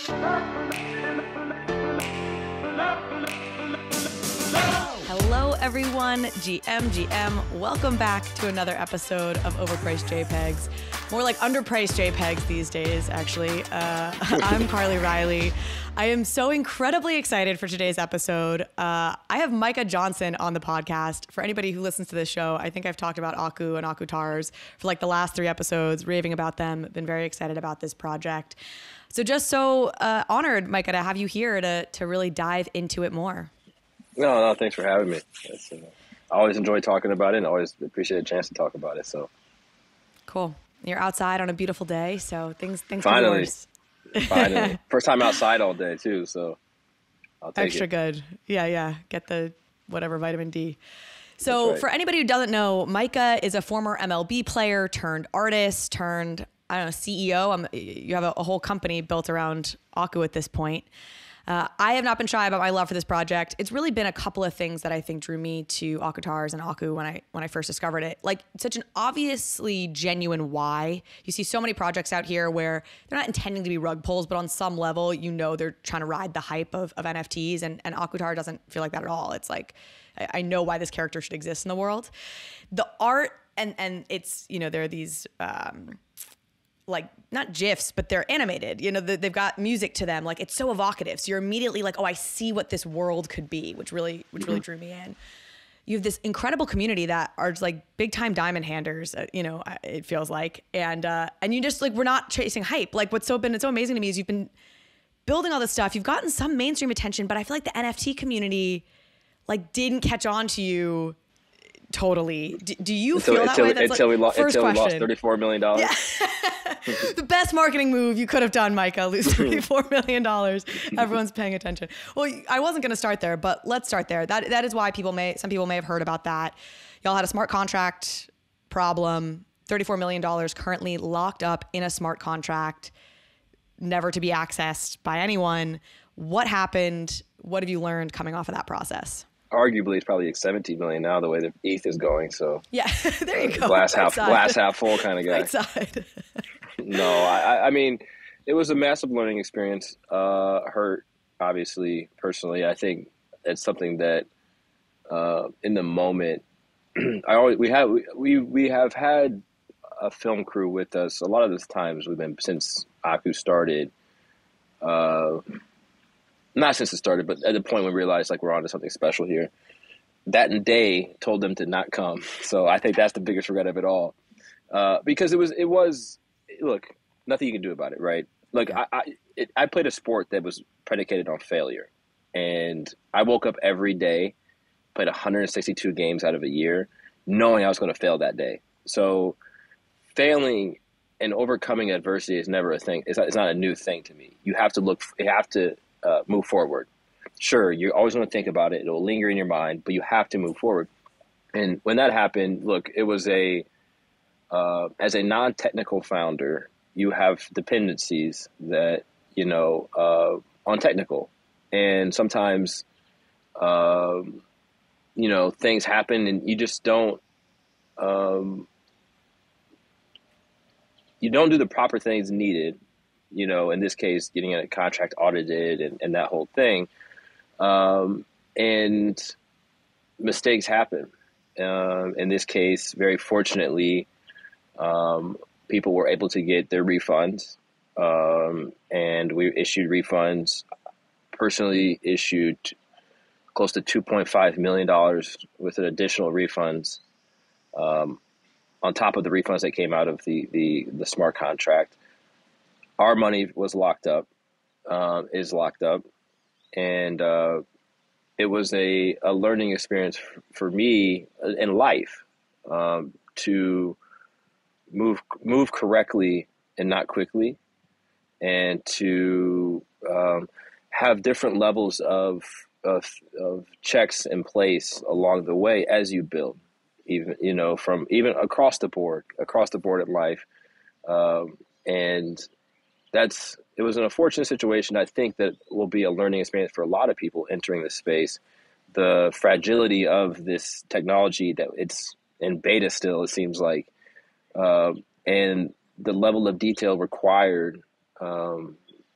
Hello, everyone. GM. Welcome back to another episode of Overpriced JPEGs. More like underpriced JPEGs these days, actually. I'm Carly Riley. I am so incredibly excited for today's episode. I have Micah Johnson on the podcast. For anybody who listens to this show, I think I've talked about Aku and Akutars for like the last 3 episodes, raving about them. Been very excited about this project. So just so honored, Micah, to have you here to really dive into it more. No, thanks for having me. I always enjoy talking about it and always appreciate a chance to talk about it. So cool. You're outside on a beautiful day, so things finally. First time outside all day too, so I'll take extra it. Good. Yeah. Get the whatever vitamin D. So right. For anybody who doesn't know, Micah is a former MLB player turned artist turned, I don't know, CEO. You have a whole company built around Aku at this point. I have not been shy about my love for this project. It's really been a couple of things that I think drew me to Akutars and Aku when I first discovered it. Like such an obviously genuine why. You see so many projects out here where they're not intending to be rug pulls, but on some level, you know, they're trying to ride the hype of NFTs, and Akutar doesn't feel like that at all. It's like, I know why this character should exist in the world. The art and it's, you know, there are these, like not GIFs, but they're animated, you know, they've got music to them. Like it's so evocative. So you're immediately like, oh, I see what this world could be, which really drew me in. You have this incredible community that are just like big time diamond handers, you know, it feels like. And you just like, we're not chasing hype. Like it's so amazing to me is you've been building all this stuff. You've gotten some mainstream attention, but I feel like the NFT community like didn't catch on to you totally. Do you feel that way? That's until we lost $34 million. Yeah. The best marketing move you could have done, Micah, lose $34 million. Everyone's paying attention. Well, I wasn't going to start there, but let's start there. That is why some people may have heard about that. Y'all had a smart contract problem, $34 million currently locked up in a smart contract, never to be accessed by anyone. What happened? What have you learned coming off of that process? Arguably, it's probably like 17 million now, the way the ETH is going. So yeah, there you go. Glass half full kind of guy. Right side. No, I mean, it was a massive learning experience. Hurt, obviously, personally. I think it's something that in the moment, we have had a film crew with us a lot of the times. We've been since Aku started. Not since it started, but at the point when we realized like we're onto something special here. That day told them to not come. So I think that's the biggest regret of it all. Because it was look, nothing you can do about it, right? Look, I played a sport that was predicated on failure. And I woke up every day, played 162 games out of a year, knowing I was going to fail that day. So failing and overcoming adversity is never a thing. It's not a new thing to me. You have to move forward. Sure, you're always going to think about it. It'll linger in your mind, but you have to move forward. And when that happened, look, it was as a non-technical founder, you have dependencies that, you know, on technical. And sometimes, you know, things happen and you just don't, you don't do the proper things needed. You know, in this case, getting a contract audited and that whole thing. And mistakes happen. In this case, very fortunately, people were able to get their refunds. And we issued refunds, personally issued close to $2.5 million with an additional refunds on top of the refunds that came out of the smart contract. Our money was locked up, is locked up, and it was a learning experience for me in life to move correctly and not quickly, and to have different levels of checks in place along the way as you build, even across the board in life, and it was an unfortunate situation. I think that will be a learning experience for a lot of people entering this space. The fragility of this technology, that it's in beta still, it seems like, and the level of detail required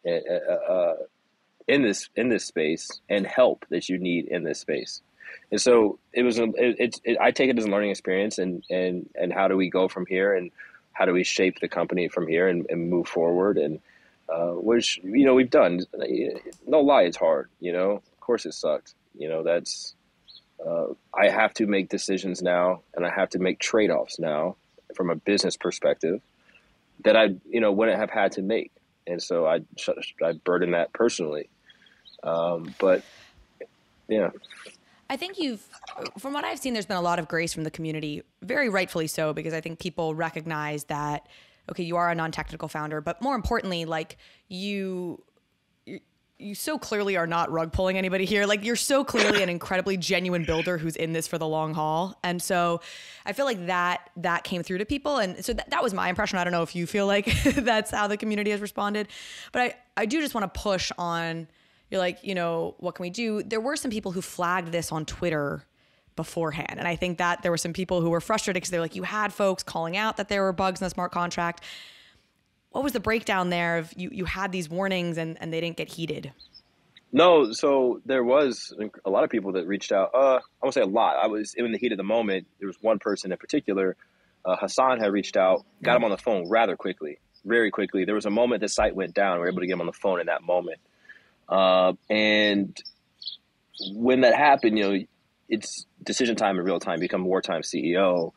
in this space and help that you need in this space. And so I take it as a learning experience, and how do we go from here, and how do we shape the company from here and move forward, and which, we've done. No lie, it's hard, of course it sucked. That's I have to make decisions now, and I have to make trade-offs now from a business perspective that I wouldn't have had to make. And so I burden that personally. But yeah. I think from what I've seen, there's been a lot of grace from the community, very rightfully so, because I think people recognize that, okay, you are a non-technical founder, but more importantly, like you so clearly are not rug pulling anybody here. Like, you're so clearly an incredibly genuine builder who's in this for the long haul. And so I feel like that came through to people. And so that was my impression. I don't know if you feel like that's how the community has responded, but I do just want to push on, you're like, what can we do? There were some people who flagged this on Twitter beforehand. And I think that there were some people who were frustrated because they're like, you had folks calling out that there were bugs in the smart contract. What was the breakdown there of you had these warnings and they didn't get heeded? No, so there was a lot of people that reached out. I won't say a lot. I was in the heat of the moment. There was one person in particular, Hassan, had reached out, got him on the phone rather quickly, very quickly. There was a moment the site went down. We were able to get him on the phone in that moment. And when that happened, it's decision time in real time, become wartime CEO.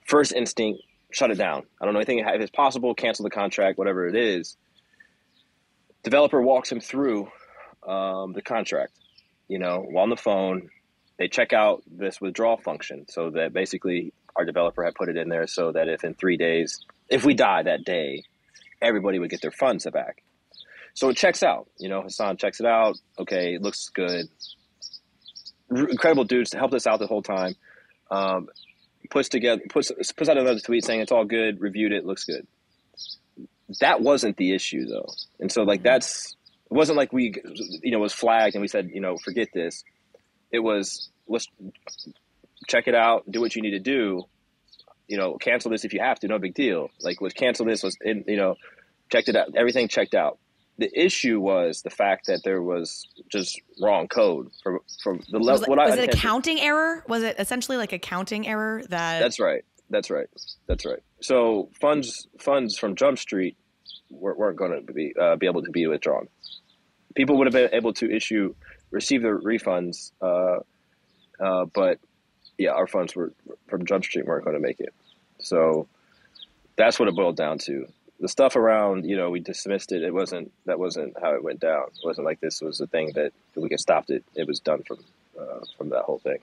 First instinct, shut it down. I don't know anything. If it's possible, cancel the contract, whatever it is. Developer walks him through the contract, while on the phone. They check out this withdrawal function, so that basically our developer had put it in there so that if in 3 days, if we die that day, everybody would get their funds back. So it checks out, Hassan checks it out. Okay, it looks good. Incredible dudes to help us out the whole time. Puts out another tweet saying it's all good, reviewed it, looks good. That wasn't the issue though. And so it wasn't like we, was flagged and we said, forget this. It was, let's check it out, do what you need to do, cancel this if you have to, no big deal. Like, let's cancel this, checked it out, everything checked out. The issue was the fact that there was just wrong code from the level. Was it accounting error? Was it essentially like accounting error? That's right. So funds from Jump Street weren't going to be able to be withdrawn. People would have been able to receive their refunds, but yeah, our funds from Jump Street weren't going to make it. So that's what it boiled down to. The stuff around, we dismissed it. That wasn't how it went down. It wasn't like this was a thing that we could stop it. It was done from that whole thing.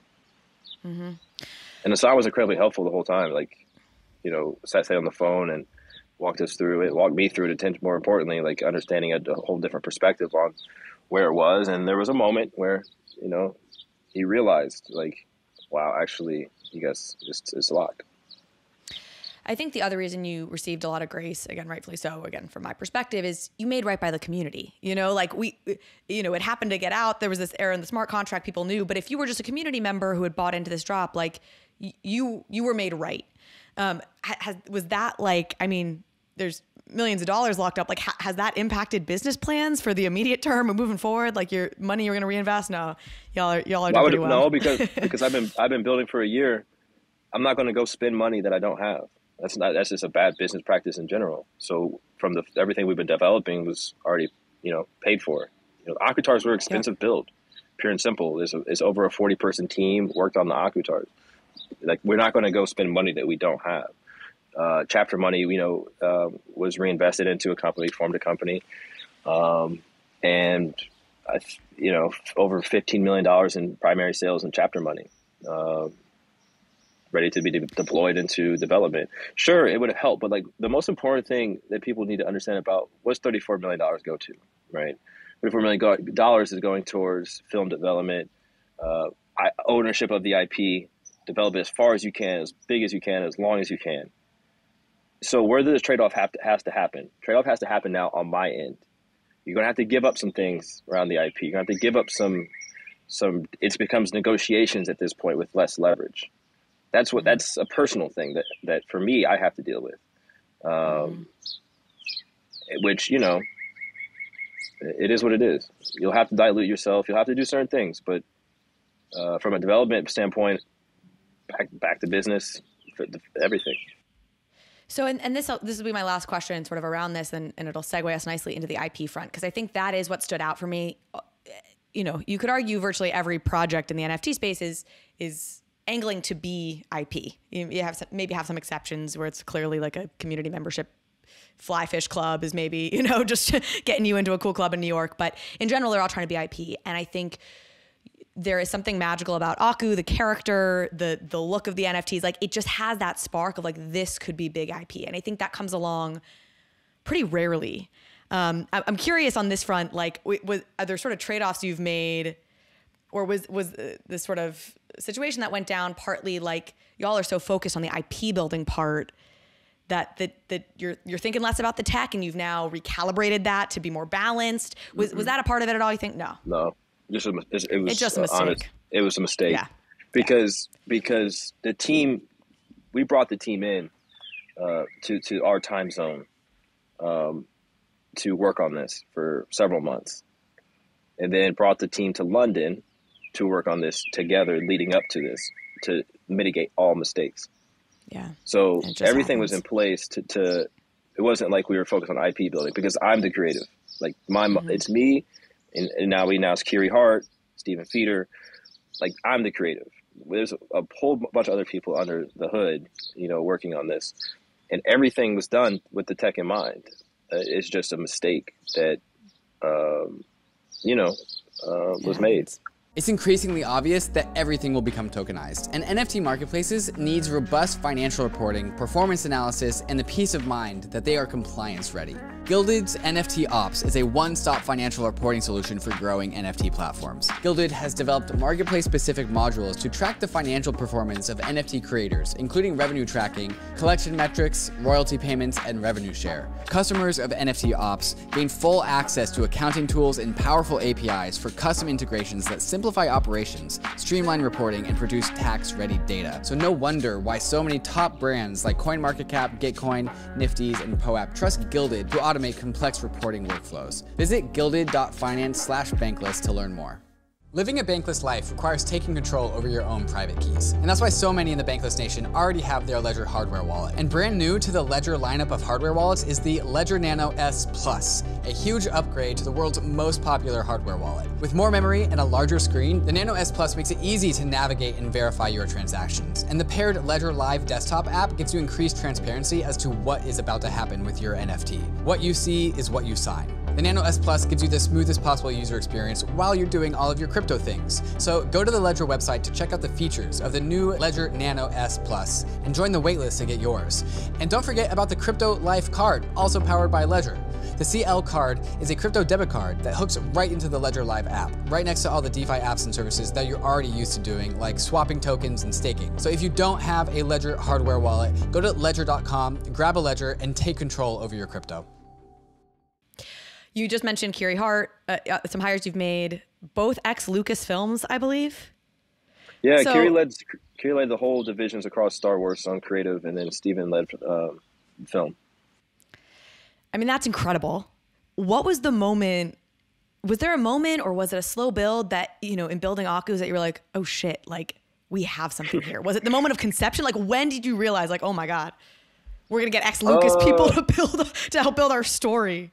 Mm-hmm. And Hassan was incredibly helpful the whole time. Like, sat on the phone and walked me through it. More importantly, like understanding a whole different perspective on where it was. And there was a moment where, he realized, like, wow, actually, you guys, it's locked. I think the other reason you received a lot of grace, again, rightfully so, again, from my perspective, is you made right by the community. It happened to get out. There was this error in the smart contract people knew. But if you were just a community member who had bought into this drop, like, you were made right. Was that there's millions of dollars locked up. Like, has that impacted business plans for the immediate term and moving forward? Like, your money you're going to reinvest? No, y'all are doing pretty well. No, because I've been building for a year. I'm not going to go spend money that I don't have. That's just a bad business practice in general. So from everything we've been developing was already, paid for. Akutars were expensive build, pure and simple. It's over a 40-person team worked on the Akutars. Like, we're not going to go spend money that we don't have. Chapter money, was reinvested into a company, formed a company, and over $15 million in primary sales and chapter money. Ready to be deployed into development. Sure, it would have helped, but like, the most important thing that people need to understand about what's $34 million go to, right? $34 million is going towards film development, ownership of the IP, develop it as far as you can, as big as you can, as long as you can. So where does this trade-off has to happen? Trade-off has to happen now on my end. You're going to have to give up some things around the IP. You're going to have to give up some, it becomes negotiations at this point with less leverage. That's a personal thing that for me, I have to deal with, which, it is what it is. You'll have to dilute yourself. You'll have to do certain things, but from a development standpoint, back to business, everything. So, and this will be my last question sort of around this, and it'll segue us nicely into the IP front, because I think that is what stood out for me. You know, you could argue virtually every project in the NFT space is angling to be IP. You have maybe have some exceptions where it's clearly like a community membership. Fly Fish Club is maybe, you know, just getting you into a cool club in New York. But in general, they're all trying to be IP. And I think there is something magical about Aku, the character, the look of the NFTs. Like, it just has that spark of like, this could be big IP. And I think that comes along pretty rarely. I'm curious on this front, like, are there sort of trade-offs you've made, or was this sort of situation that went down partly like y'all are so focused on the IP building part that you're thinking less about the tech, and you've now recalibrated that to be more balanced? Was that a part of it at all, you think? No. It was just a mistake. Honest, it was a mistake. Yeah. Because the team, we brought the team in to our time zone to work on this for several months, and then brought the team to London to work on this together leading up to this, to mitigate all mistakes. Yeah. So everything was in place to it wasn't like we were focused on IP building, because I'm the creative. Like it's me, and now it's Kiri Hart, Stephen Feeder. Like, I'm the creative. There's a whole bunch of other people under the hood, you know, working on this, and everything was done with the tech in mind. It's just a mistake that was made. It's increasingly obvious that everything will become tokenized, and NFT marketplaces needs robust financial reporting, performance analysis, and the peace of mind that they are compliance ready. Guilded's NFT Ops is a one-stop financial reporting solution for growing NFT platforms. Guilded has developed marketplace-specific modules to track the financial performance of NFT creators, including revenue tracking, collection metrics, royalty payments, and revenue share. Customers of NFT Ops gain full access to accounting tools and powerful APIs for custom integrations that simplify operations, streamline reporting, and produce tax-ready data. So no wonder why so many top brands like CoinMarketCap, Gitcoin, Nifty's, and POAP trust Guilded to automate complex reporting workflows. Visit gilded.finance/bankless to learn more. Living a bankless life requires taking control over your own private keys. And that's why so many in the Bankless Nation already have their Ledger hardware wallet. And brand new to the Ledger lineup of hardware wallets is the Ledger Nano S Plus, a huge upgrade to the world's most popular hardware wallet. With more memory and a larger screen, the Nano S Plus makes it easy to navigate and verify your transactions. And the paired Ledger Live desktop app gives you increased transparency as to what is about to happen with your NFT. What you see is what you sign. The Nano S Plus gives you the smoothest possible user experience while you're doing all of your crypto things. So go to the Ledger website to check out the features of the new Ledger Nano S Plus and join the waitlist to get yours. And don't forget about the Crypto Life card, also powered by Ledger. The CL card is a crypto debit card that hooks right into the Ledger Live app, right next to all the DeFi apps and services that you're already used to doing, like swapping tokens and staking. So if you don't have a Ledger hardware wallet, go to ledger.com, grab a Ledger, and take control over your crypto. You just mentioned Kiri Hart, some hires you've made, both ex-Lucasfilms, I believe. Yeah, so, Kiri led the whole divisions across Star Wars on creative, and then Steven led film. I mean, that's incredible. What was the moment? Was there a moment, or was it a slow build that, you know, in building Aku's, that you were like, oh shit, like, we have something here? Was it the moment of conception? Like, when did you realize, like, oh my God, we're going to get ex-Lucas people to help build our story?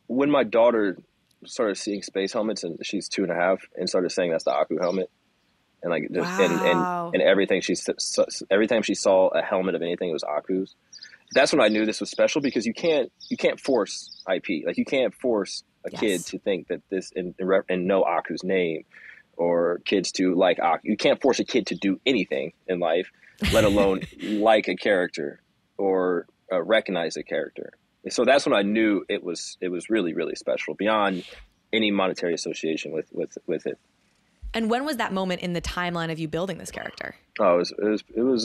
When my daughter started seeing space helmets, and she's 2.5, and started saying that's the Aku helmet, and like just, wow. and every time she saw a helmet of anything, it was Aku's. That's when I knew this was special, because you can't force IP. Like, you can't force a kid to think that this and know Aku's name, or kids to like Aku. You can't force a kid to do anything in life, let alone like a character or recognize a character. So that's when I knew it was really, really special, beyond any monetary association with it. And when was that moment in the timeline of you building this character? Oh, it was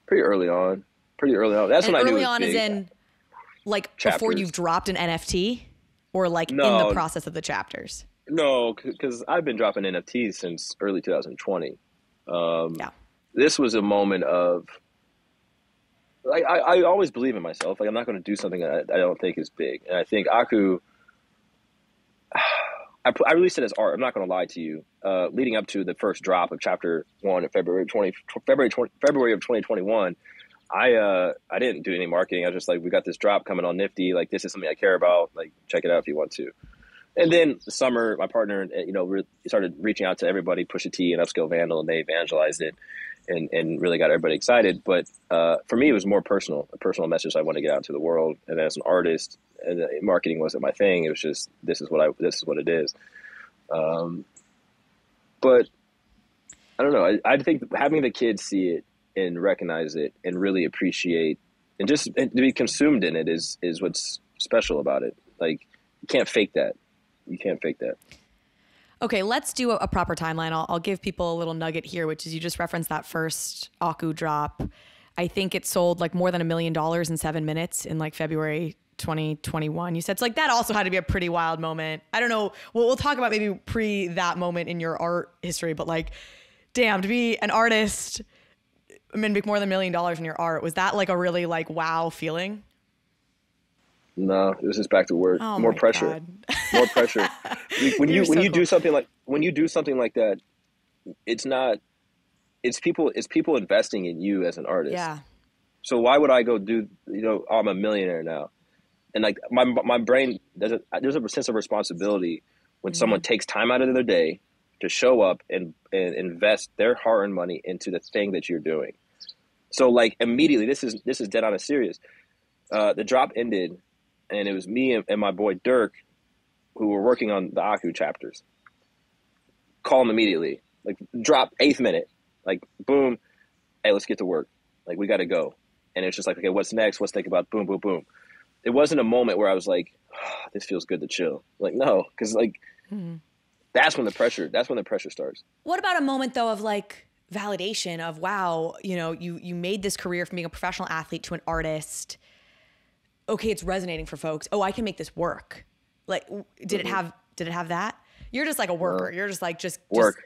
pretty early on. That's when I knew it was early on, big. As in, like, chapters. Before you've dropped an NFT, or like in the process of the chapters? No, because I've been dropping NFTs since early 2020. Yeah. This was a moment of like I always believe in myself. Like I'm not going to do something that I don't think is big. And I think Aku, I released it as art. I'm not going to lie to you. Leading up to the first drop of chapter 1 in February of 2021, I didn't do any marketing. I was just like, we got this drop coming on Nifty. Like this is something I care about. Like check it out if you want to. And then the summer, my partner, started reaching out to everybody, Pusha T and Upscale Vandal, and they evangelized it and really got everybody excited. But for me, it was more personal, a personal message I want to get out to the world. And as an artist, and marketing wasn't my thing. It was just this is what it is. But I don't know. I think having the kids see it and recognize it and really appreciate and to be consumed in it is what's special about it. Like you can't fake that. You can't fake that. Okay, let's do a proper timeline. I'll give people a little nugget here, which is you just referenced that first Aku drop. I think it sold like more than $1 million in 7 minutes in like February 2021. You said, so like that also had to be a pretty wild moment. I don't know. We'll talk about maybe pre that moment in your art history, but like, damn, to be an artist, make more than $1 million in your art. Was that like a really like wow feeling? No, it was just back to work. Oh, more pressure. God. More pressure. When you do something like that, it's people investing in you as an artist. Yeah. So why would I go do, I'm a millionaire now. And like my brain there's a sense of responsibility when someone takes time out of their day to show up and invest their hard-earned money into the thing that you're doing. So like immediately, this is dead on a serious. The drop ended, and it was me and my boy Dirk who were working on the Aku chapters. Call him immediately, like drop 8th minute, like boom, hey, let's get to work. Like we got to go. And it's just like, okay, what's next? Let's think about boom, boom, boom. It wasn't a moment where I was like, oh, this feels good to chill. Like no, because like that's when the pressure starts. What about a moment though of like validation of wow, you made this career from being a professional athlete to an artist. Okay, it's resonating for folks. Oh, I can make this work. Like, did it have that? You're just like a worker. You're just like, just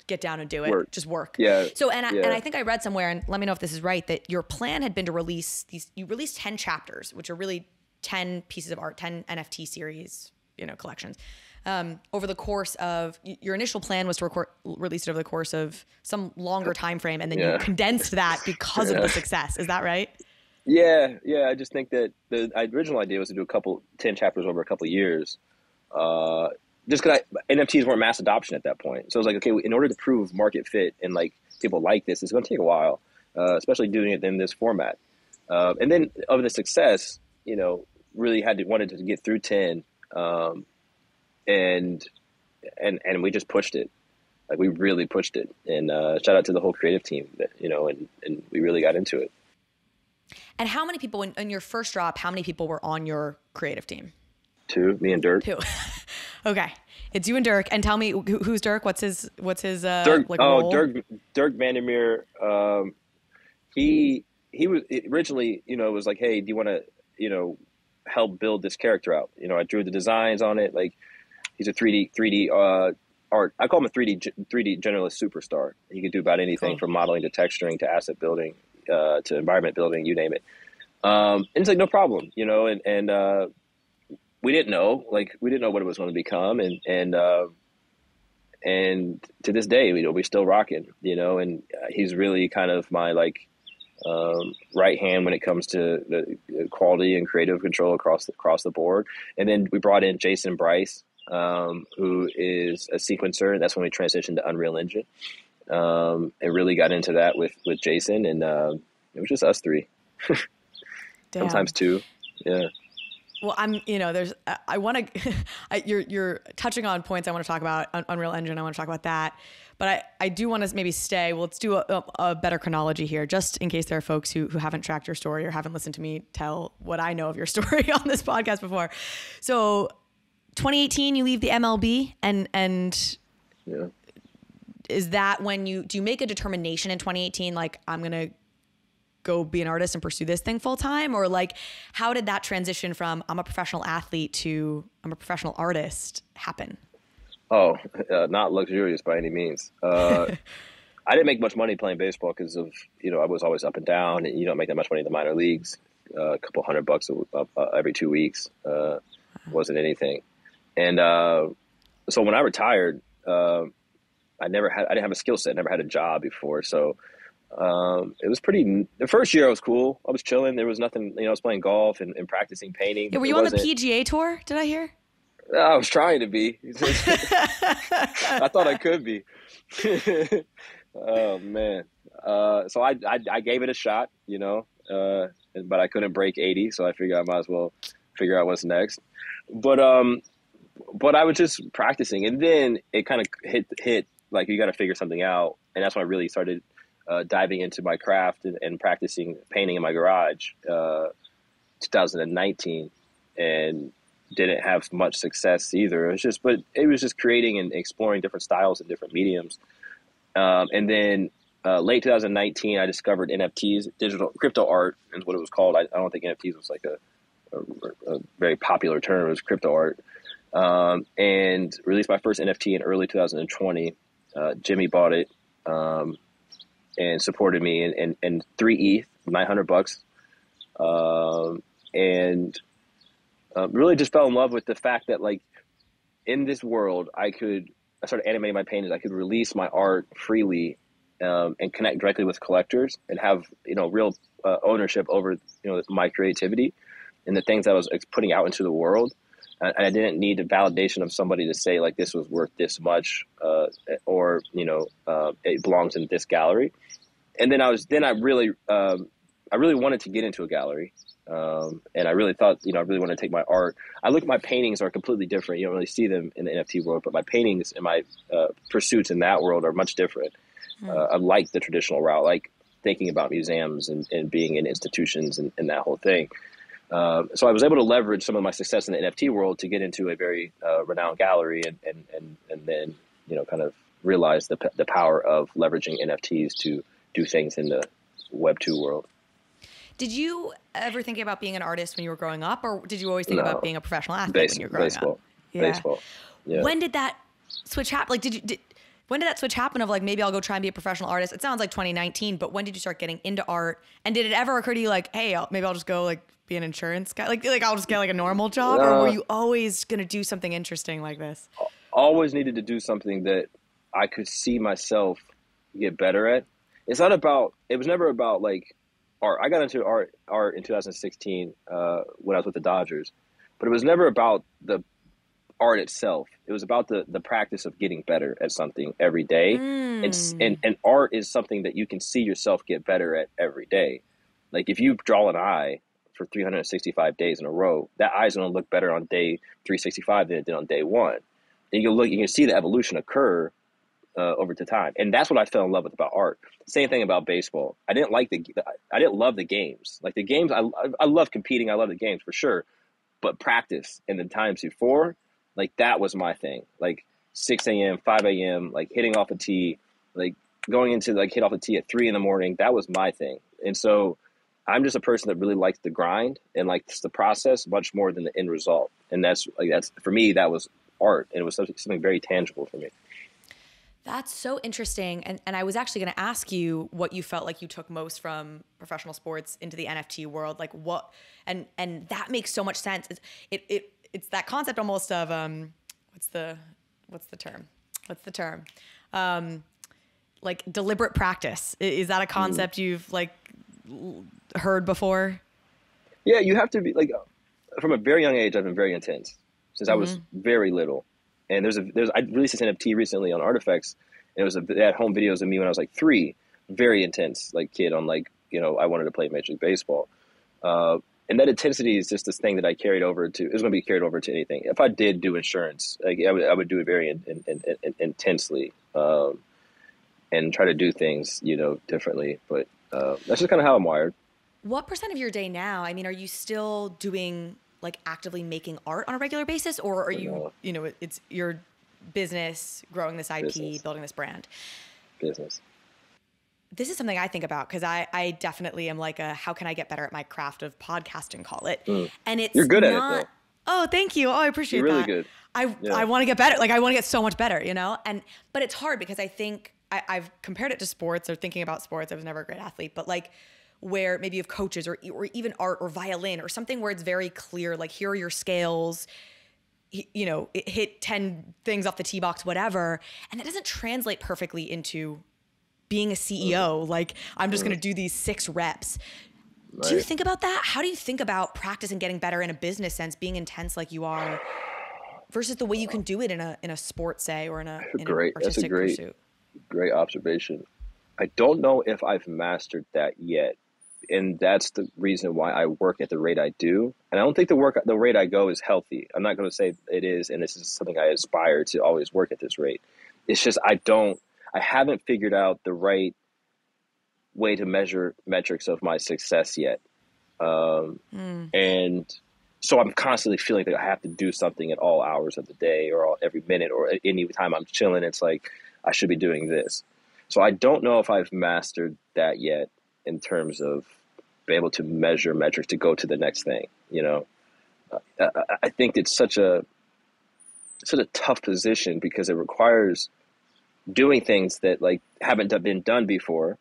get down and do it. Just work. Yeah. So, and I think I read somewhere, and let me know if this is right, that your plan had been to release you released 10 chapters, which are really 10 pieces of art, 10 NFT series, collections. Over the course of your initial plan was to release it over the course of some longer time frame, and then you condensed that because of the success. Is that right? Yeah. I just think that the original idea was to do 10 chapters over a couple of years. Just because NFTs weren't mass adoption at that point. So I was like, okay, in order to prove market fit and like people like this, it's going to take a while, especially doing it in this format. And then of the success, really wanted to get through 10. And we just pushed it. Like we really pushed it. And shout out to the whole creative team, and we really got into it. And how many people in your first drop, how many people were on your creative team? 2, me and Dirk. 2. Okay. It's you and Dirk. And tell me who's Dirk? What's his Dirk, role? Dirk Vandermeer. He was originally, was like, hey, do you want to, help build this character out? I drew the designs on it. Like he's a 3D art. I call him a 3D generalist superstar. He could do about anything from modeling to texturing to asset building, to environment building, you name it. And it's like, no problem, and we didn't know what it was going to become. And to this day, we're still rocking, and he's really kind of my right hand when it comes to the quality and creative control across the board. And then we brought in Jason Bryce, who is a sequencer. That's when we transitioned to Unreal Engine, and really got into that with Jason. And it was just us 3, sometimes 2. Yeah. Well, I want to, you're touching on points I want to talk about. Unreal Engine, I want to talk about that. But I do want to maybe stay. Well, let's do a better chronology here, just in case there are folks who haven't tracked your story or haven't listened to me tell what I know of your story on this podcast before. So 2018, you leave the MLB and yeah. Is that when do you make a determination in 2018, like I'm going to go be an artist and pursue this thing full time? Or like, how did that transition from I'm a professional athlete to I'm a professional artist happen? Oh, not luxurious by any means. I didn't make much money playing baseball because of, I was always up and down, and you don't make that much money in the minor leagues. a couple $100 every 2 weeks. Wasn't anything. And so when I retired, I didn't have a skill set, never had a job before. So it was the first year I was cool. I was chilling. There was nothing, I was playing golf and practicing painting. Yeah, were you on the PGA tour? Did I hear? I was trying to be. I thought I could be. Oh man. So I gave it a shot, but I couldn't break 80. So I figured I might as well figure out what's next. But I was just practicing, and then it kind of hit like you got to figure something out. And that's when I really started diving into my craft and practicing painting in my garage, 2019, and didn't have much success either. It was just creating and exploring different styles and different mediums. And then late 2019, I discovered NFTs, digital crypto art is what it was called. I don't think NFTs was like a very popular term. It was crypto art. And released my first NFT in early 2020. Jimmy bought it and supported me in 3 ETH, $900. And really just fell in love with the fact that, like, in this world, I started animating my paintings. I could release my art freely and connect directly with collectors and have, real ownership over, my creativity and the things I was putting out into the world. And I didn't need the validation of somebody to say, like, this was worth this much or, it belongs in this gallery. And then I really wanted to get into a gallery. And I really thought, I really want to take my art. I look at my paintings are completely different. You don't really see them in the NFT world, but my paintings and my pursuits in that world are much different. I like the traditional route, like thinking about museums and being in institutions and that whole thing. So I was able to leverage some of my success in the NFT world to get into a very renowned gallery and then, kind of realize the power of leveraging NFTs to do things in the Web 2 world. Did you ever think about being an artist when you were growing up, or did you always think about being a professional athlete when you were growing up? Baseball. Yeah. When did that switch happen? Like, when did that switch happen of, like, maybe I'll go try and be a professional artist? It sounds like 2019, but when did you start getting into art? And did it ever occur to you, like, hey, maybe I'll just go, like, be an insurance guy? Like I'll just get, like, a normal job? Or were you always going to do something interesting like this? Always needed to do something that I could see myself get better at. It was never about, like, art. I got into art in 2016 when I was with the Dodgers, but it was never about the art itself. It was about the practice of getting better at something every day. And art is something that you can see yourself get better at every day. Like, if you draw an eye for 365 days in a row, that eye's going to look better on day 365 than it did on day one. And you can see the evolution occur over to time. And that's what I fell in love with about art. Same thing about baseball. I didn't love the games. Like, the games, I love competing. I love the games for sure. But practice and the times before, like, that was my thing. Like 6 a.m., 5 a.m., like hitting off a tee, like going into, like, hit off a tee at 3 a.m. That was my thing. And so I'm just a person that really likes the grind and likes the process much more than the end result. And that's for me, that was art. And it was something very tangible for me. That's so interesting. And I was actually going to ask you what you felt like you took most from professional sports into the NFT world. Like, what, and that makes so much sense. It's that concept almost of, what's the term? Like, deliberate practice. Is that a concept you've, like, heard before? Yeah, you have to be, like, from a very young age, I've been very intense since I was very little. And I released this NFT recently on Artifacts, and they had home videos of me when I was like 3, very intense, like, kid on, like, I wanted to play Major League Baseball. And that intensity is just this thing that I carried over to, it was going to be carried over to anything. If I did do insurance, like, I would do it very intensely and try to do things, differently. But that's just kind of how I'm wired. What % of your day now, I mean, are you still doing, like, actively making art on a regular basis, or are you, it's your business, growing this IP, building this brand? Business. This is something I think about because I definitely am like how can I get better at my craft of podcasting, call it. And it's You're good at it, though. Oh, thank you. Oh, I appreciate You're really that. good. I want to get better. Like, I want to get so much better, but it's hard because I think I've compared it to sports or thinking about sports. I was never a great athlete, but, like, where maybe you have coaches or even art or violin or something where it's very clear, like here are your scales, you know, it hit 10 things off the tee box, whatever. And that doesn't translate perfectly into being a CEO. Like, I'm just going to do these 6 reps. Right. Do you think about that? How do you think about practice and getting better in a business sense, being intense like you are, versus the way you can do it in a sport, say, or in an artistic pursuit? Great observation. I don't know if I've mastered that yet. And that's the reason why I work at the rate I do. And I don't think the rate I go is healthy. I'm not going to say it is, and this is something I aspire to always work at this rate. It's just I haven't figured out the right way to measure metrics of my success yet. And so I'm constantly feeling that I have to do something at all hours of the day or every minute or any time I'm chilling. It's like, I should be doing this. So I don't know if I've mastered that yet in terms of being able to measure metrics to go to the next thing. You know, I think it's such a tough position because it requires doing things that like haven't been done before.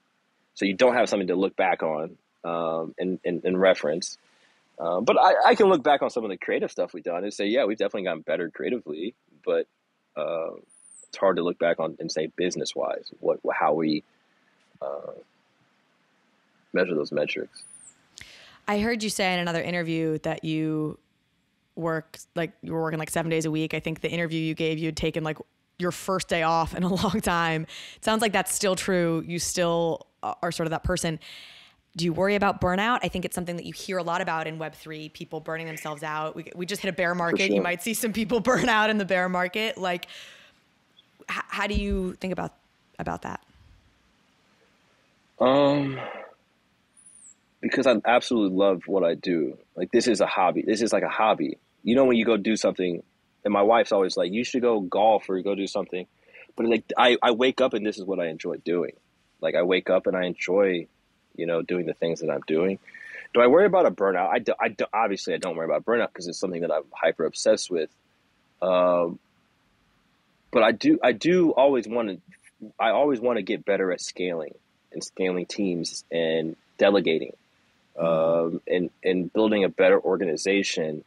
So you don't have something to look back on and reference. But I can look back on some of the creative stuff we've done and say, yeah, we've definitely gotten better creatively, but it's hard to look back on and say business wise, how we measure those metrics. I heard you say in another interview that you were working like 7 days a week. I think the interview you gave, you had taken like your first day off in a long time. It sounds like that's still true. You still are sort of that person. Do you worry about burnout? I think it's something that you hear a lot about in Web3, people burning themselves out. We just hit a bear market. Sure. You might see some people burn out in the bear market. Like, how do you think about that? Because I absolutely love what I do. Like, this is a hobby. This is like a hobby. You know, when you go do something, and my wife's always like, you should go golf or go do something. But like, I wake up and this is what I enjoy doing. Like, I wake up and I enjoy, you know, doing the things that I'm doing. Do I worry about a burnout? Obviously I don't worry about burnout because it's something that I'm hyper obsessed with. But I always want to get better at scaling teams and delegating, and building a better organization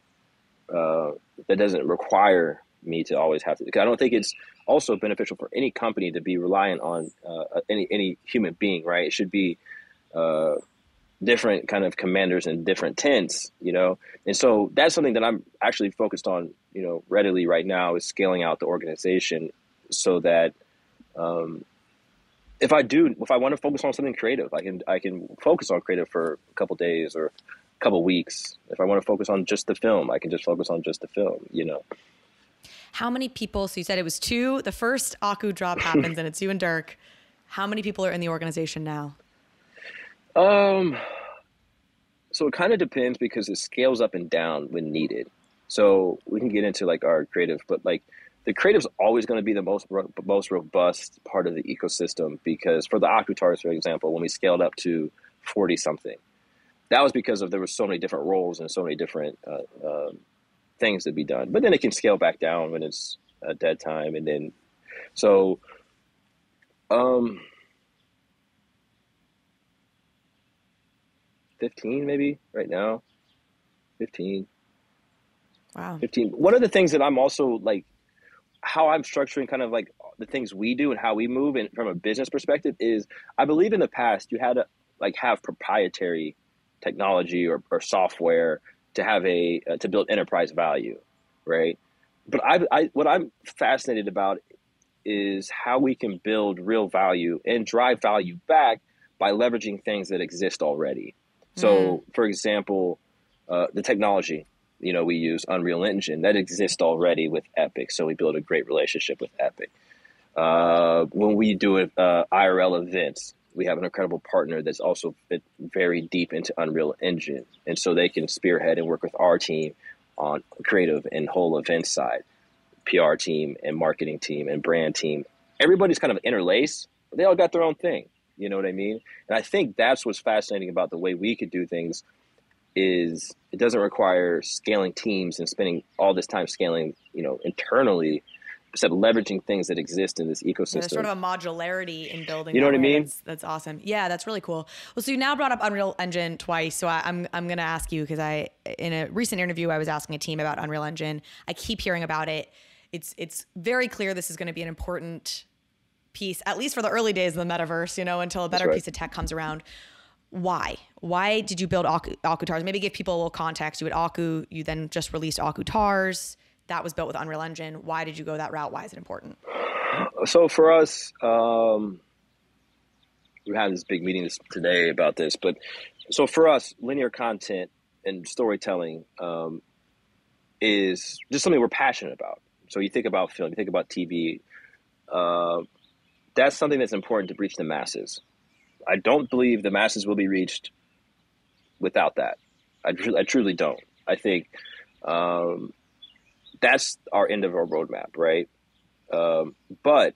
that doesn't require me to always have to. Because I don't think it's also beneficial for any company to be reliant on any human being, right? It should be different kind of commanders in different tents, you know? And so that's something that I'm actually focused on, you know, readily right now, is scaling out the organization so that if I want to focus on something creative, I can focus on creative for a couple days or a couple weeks. If I want to focus on just the film, I can just focus on just the film, you know? How many people, so you said it was 2, the first Aku drop happens and it's you and Dirk. How many people are in the organization now? So it kind of depends because it scales up and down when needed. So we can get into like our creative, but like the creative's always going to be the most robust part of the ecosystem, because for the Akutars, for example, when we scaled up to 40 something, that was because there were so many different roles and so many different things to be done. But then it can scale back down when it's a dead time. And then, so, 15 maybe right now, 15. Wow. 15. One of the things that I'm also like, how I'm structuring kind of like the things we do and how we move, and from a business perspective, is I believe in the past you had to like have proprietary technology or software to have to build enterprise value, right? But what I'm fascinated about is how we can build real value and drive value back by leveraging things that exist already. So, for example, the technology, you know, we use Unreal Engine that exists already with Epic. So we build a great relationship with Epic. When we do IRL events, we have an incredible partner that's also very deep into Unreal Engine. And so they can spearhead and work with our team on creative and whole event side, PR team and marketing team and brand team. Everybody's kind of interlaced. They all got their own thing. You know what I mean? And I think that's what's fascinating about the way we could do things, is it doesn't require scaling teams and spending all this time scaling, you know, internally, except leveraging things that exist in this ecosystem. Yeah, there's sort of a modularity in building. You know what I mean? That's awesome. Yeah, that's really cool. Well, so you now brought up Unreal Engine twice. So I'm going to ask you, because in a recent interview, I was asking a team about Unreal Engine. I keep hearing about it. It's very clear this is going to be an important piece, at least for the early days of the metaverse, until a better piece of tech comes around. Why? Why did you build Akutars? Maybe give people a little context. You had Aku, you then just released Akutars. That was built with Unreal Engine. Why did you go that route? Why is it important? So for us, we're having this big meeting today about this, but so for us, linear content and storytelling is just something we're passionate about. So you think about film, you think about TV, that's something that's important to reach the masses. I don't believe the masses will be reached without that. I truly don't. I think that's our end of our roadmap, right? But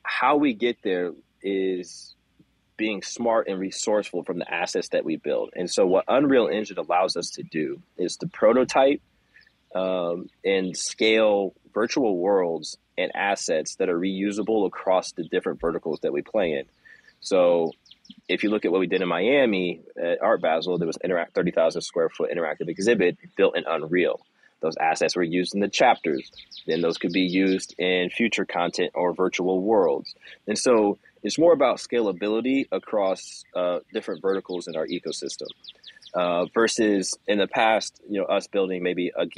how we get there is being smart and resourceful from the assets that we build. And so what Unreal Engine allows us to do is to prototype and scale virtual worlds and assets that are reusable across the different verticals that we play in. So if you look at what we did in Miami at Art Basel, there was 30,000 square foot interactive exhibit built in Unreal. Those assets were used in the chapters. Then those could be used in future content or virtual worlds. And so it's more about scalability across different verticals in our ecosystem versus in the past, us building maybe an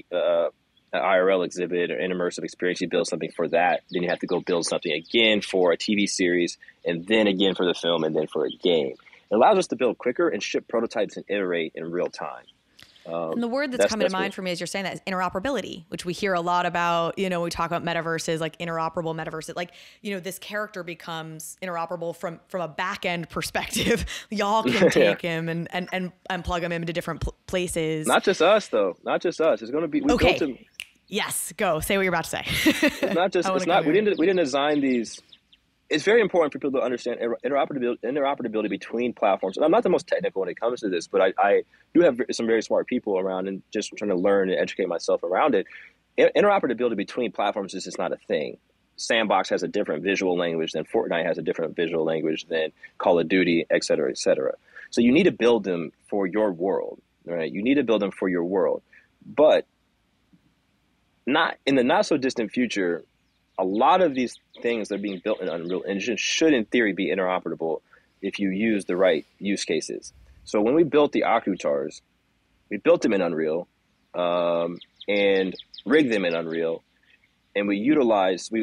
IRL exhibit or an immersive experience. You build something for that, then you have to go build something again for a TV series, and then again for the film, and then for a game. It allows us to build quicker and ship prototypes and iterate in real time. And the word that's coming to mind for me as you're saying that is interoperability, which we hear a lot about, we talk about metaverses, like interoperable metaverses, like, this character becomes interoperable from a back end perspective. Y'all can take him and plug him into different places. Not just us though. Not just us. It's going to be, we built him. Yes. Go say what you're about to say. It's not just, we didn't design these. It's very important for people to understand interoperability between platforms. And I'm not the most technical when it comes to this, but I do have some very smart people around and just trying to learn and educate myself around it. Interoperability between platforms is just not a thing. Sandbox has a different visual language than Fortnite has a different visual language than Call of Duty, et cetera, et cetera. So you need to build them for your world, right? You need to build them for your world. But not in the not so distant future, a lot of these things that are being built in Unreal Engine should, in theory, be interoperable if you use the right use cases. So when we built the Akutars, we built them in Unreal and rigged them in Unreal. And we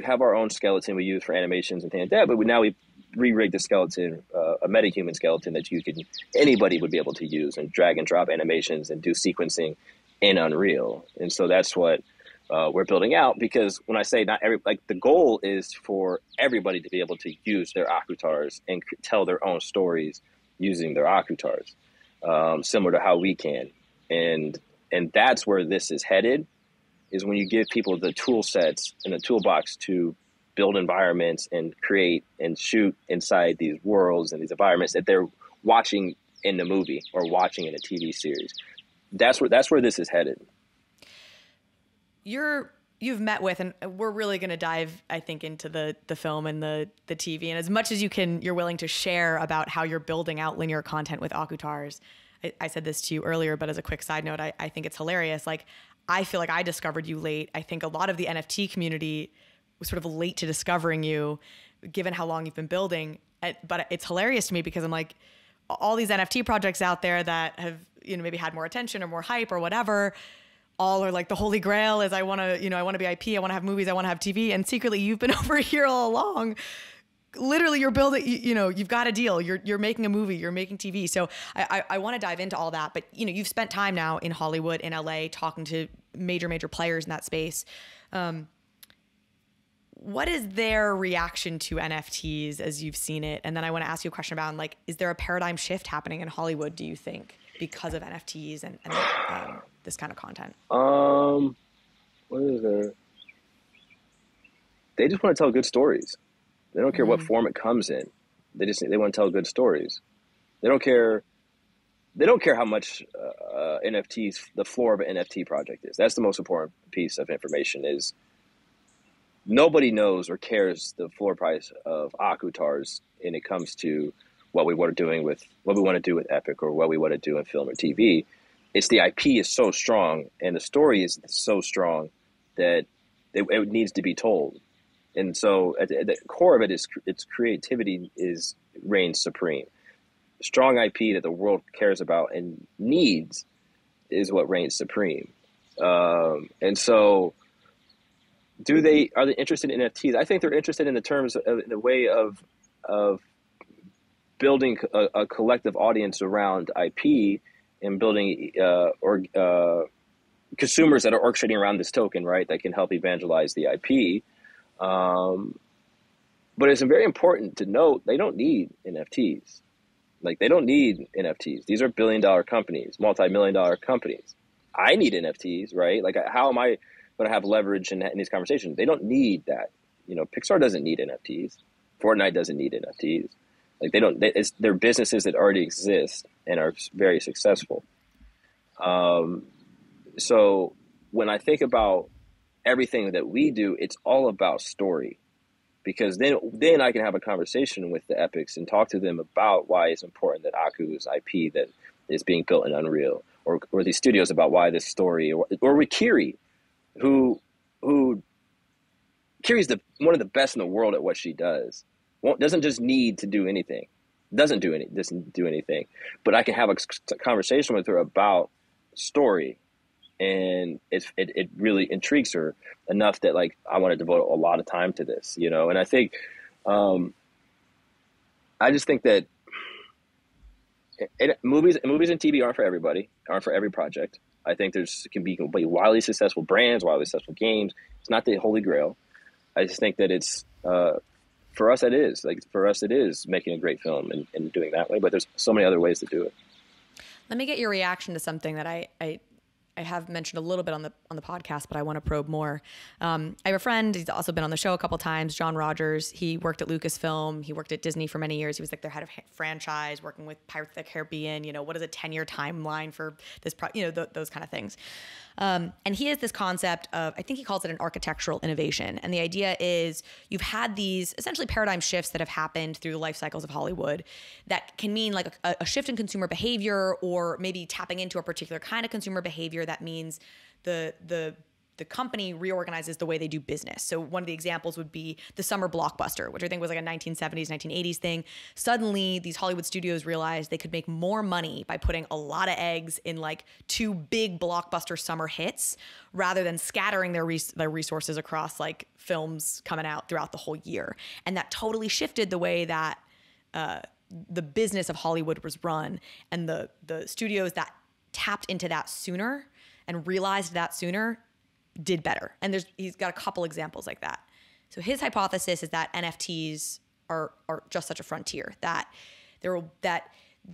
have our own skeleton we use for animations and things like that, but now we re-rigged the skeleton, a metahuman skeleton that anybody would be able to use and drag and drop animations and do sequencing in Unreal. And so that's what we're building out, because when I say the goal is for everybody to be able to use their Akutars and tell their own stories using their Akutars, similar to how we can. And that's where this is headed, is when you give people the tool sets and the toolbox to build environments and create and shoot inside these worlds and these environments that they're watching in the movie or watching in a TV series. That's where this is headed. You've met with, and we're really going to dive, I think, into the film and the TV. And as much as you're willing to share about how you're building out linear content with Akutars. I said this to you earlier, but as a quick side note, I think it's hilarious. Like, I feel like I discovered you late. I think a lot of the NFT community was sort of late to discovering you, given how long you've been building. But it's hilarious to me because I'm like, all these NFT projects out there that have, maybe had more attention or more hype or whatever, all are like the holy grail is I want to be IP, I want to have movies, I want to have TV. And secretly you've been over here all along. Literally you're building, you've got a deal. You're making a movie, you're making TV. So I want to dive into all that. But, you've spent time now in Hollywood, in LA, talking to major players in that space. What is their reaction to NFTs as you've seen it? And then I want to ask you a question about, like, is there a paradigm shift happening in Hollywood, do you think, because of NFTs and this kind of content? What is there? They just want to tell good stories. They don't care what form it comes in. They want to tell good stories. They don't care how much NFTs, the floor of an NFT project is. That's the most important piece of information is nobody knows or cares the floor price of Akutars when it comes to what we want to do with Epic or what we want to do in film or TV. It's the IP is so strong and the story is so strong that it needs to be told. And so at the core of it is its creativity reigns supreme. Strong IP that the world cares about and needs is what reigns supreme. And so are they interested in NFTs? I think they're interested in the way of building a collective audience around IP and building consumers that are orchestrating around this token, right? That can help evangelize the IP. But it's very important to note they don't need NFTs. Like, they don't need NFTs. These are billion-dollar companies, multi-million-dollar companies. I need NFTs, right? Like, how am I going to have leverage in these conversations? They don't need that. You know, Pixar doesn't need NFTs. Fortnite doesn't need NFTs. Like, they're businesses that already exist and are very successful. So when I think about everything that we do, it's all about story. Because then I can have a conversation with the Epics and talk to them about why it's important that Aku's IP that is being built in Unreal, or these studios about why this story, or with Kiri, who Kiri's one of the best in the world at what she does. Doesn't just need to do anything, doesn't do anything, but I can have a conversation with her about story. And it really intrigues her enough that, like, I want to devote a lot of time to this, you know? And I think, I just think that movies and TV aren't for everybody, aren't for every project. I think can be wildly successful brands, wildly successful games. It's not the holy grail. I just think that it's, for us, it is. Like, for us, it is making a great film and doing it that way, but there's so many other ways to do it. Let me get your reaction to something that I have mentioned a little bit on the podcast, but I want to probe more. I have a friend, he's also been on the show a couple times, John Rogers. He worked at Lucasfilm. He worked at Disney for many years. He was like their head of franchise, working with Pirates of the Caribbean. You know, what is a 10-year timeline for this, those kind of things. And he has this concept of, I think he calls it an architectural innovation. And the idea is you've had these essentially paradigm shifts that have happened through the life cycles of Hollywood that can mean like a shift in consumer behavior, or maybe tapping into a particular kind of consumer behavior that means the company reorganizes the way they do business. So one of the examples would be the summer blockbuster, which I think was like a 1970s, 1980s thing. Suddenly, these Hollywood studios realized they could make more money by putting a lot of eggs in like 2 big blockbuster summer hits, rather than scattering their resources across like films coming out throughout the whole year. And that totally shifted the way that the business of Hollywood was run, and the studios that tapped into that sooner and realized that sooner did better. And he's got a couple examples like that. So his hypothesis is that NFTs are just such a frontier, that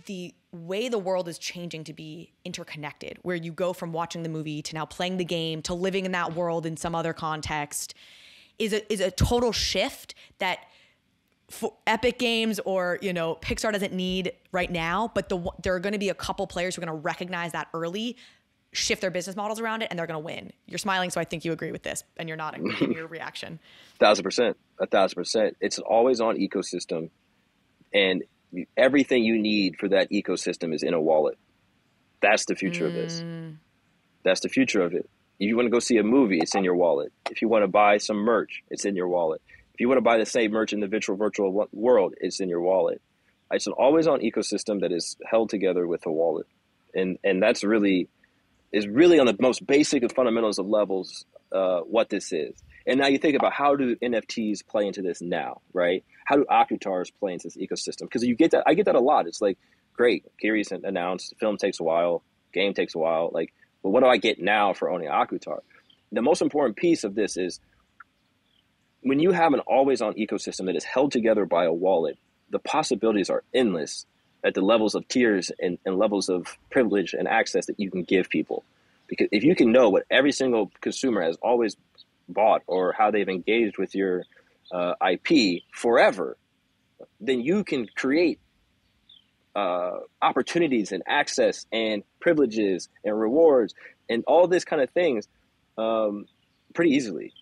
the way the world is changing to be interconnected, where you go from watching the movie to now playing the game to living in that world in some other context, is a total shift that for Epic Games or, Pixar doesn't need right now, but there are going to be a couple players who are going to recognize that early, shift their business models around it, and they're going to win. You're smiling, so I think you agree with this, and you're nodding. Give me your reaction. 1,000%. It's an always on ecosystem, and everything you need for that ecosystem is in a wallet. That's the future of this. That's the future of it. If you want to go see a movie, it's in your wallet. If you want to buy some merch, it's in your wallet. If you want to buy the same merch in the virtual world, it's in your wallet. It's an always on ecosystem that is held together with a wallet, and that's really on the most basic and fundamentals of levels what this is. And now you think about, how do NFTs play into this now, right? How do Akutars play into this ecosystem? Because I get that a lot. It's like, great, Kiri's announced, film takes a while, game takes a while. Like, but what do I get now for owning Akutar? The most important piece of this is, when you have an always on ecosystem that is held together by a wallet, the possibilities are endless at the levels of tiers and levels of privilege and access that you can give people. Because if you can know what every single consumer has always bought, or how they've engaged with your IP forever, then you can create opportunities and access and privileges and rewards and all this kind of things pretty easily.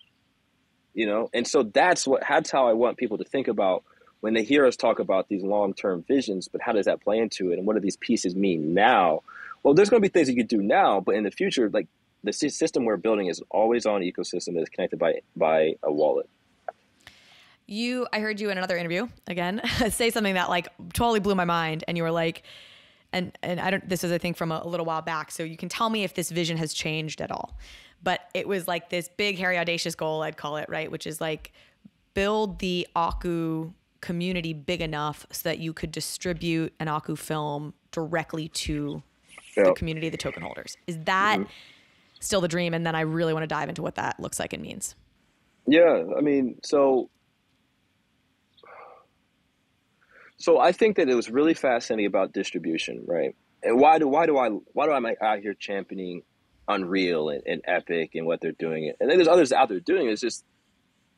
you know? And so that's how I want people to think about when they hear us talk about these long-term visions, but how does that play into it? And what do these pieces mean now? Well, there's going to be things you could do now, but in the future, like the system we're building is always on ecosystem that is connected by a wallet. I heard you in another interview again, say something that like totally blew my mind. And you were like, and this is, I think, from a little while back. So you can tell me if this vision has changed at all, but it was like this big, hairy, audacious goal, I'd call it, right? Which is like build the Aku community big enough so that you could distribute an Aku film directly to the community, the token holders. Is that still the dream? And then I really want to dive into what that looks like and means. Yeah, I mean, so I think that it was really fascinating about distribution, right? And why do I out here championing Unreal and Epic and what they're doing? And then there's others out there doing it. It's just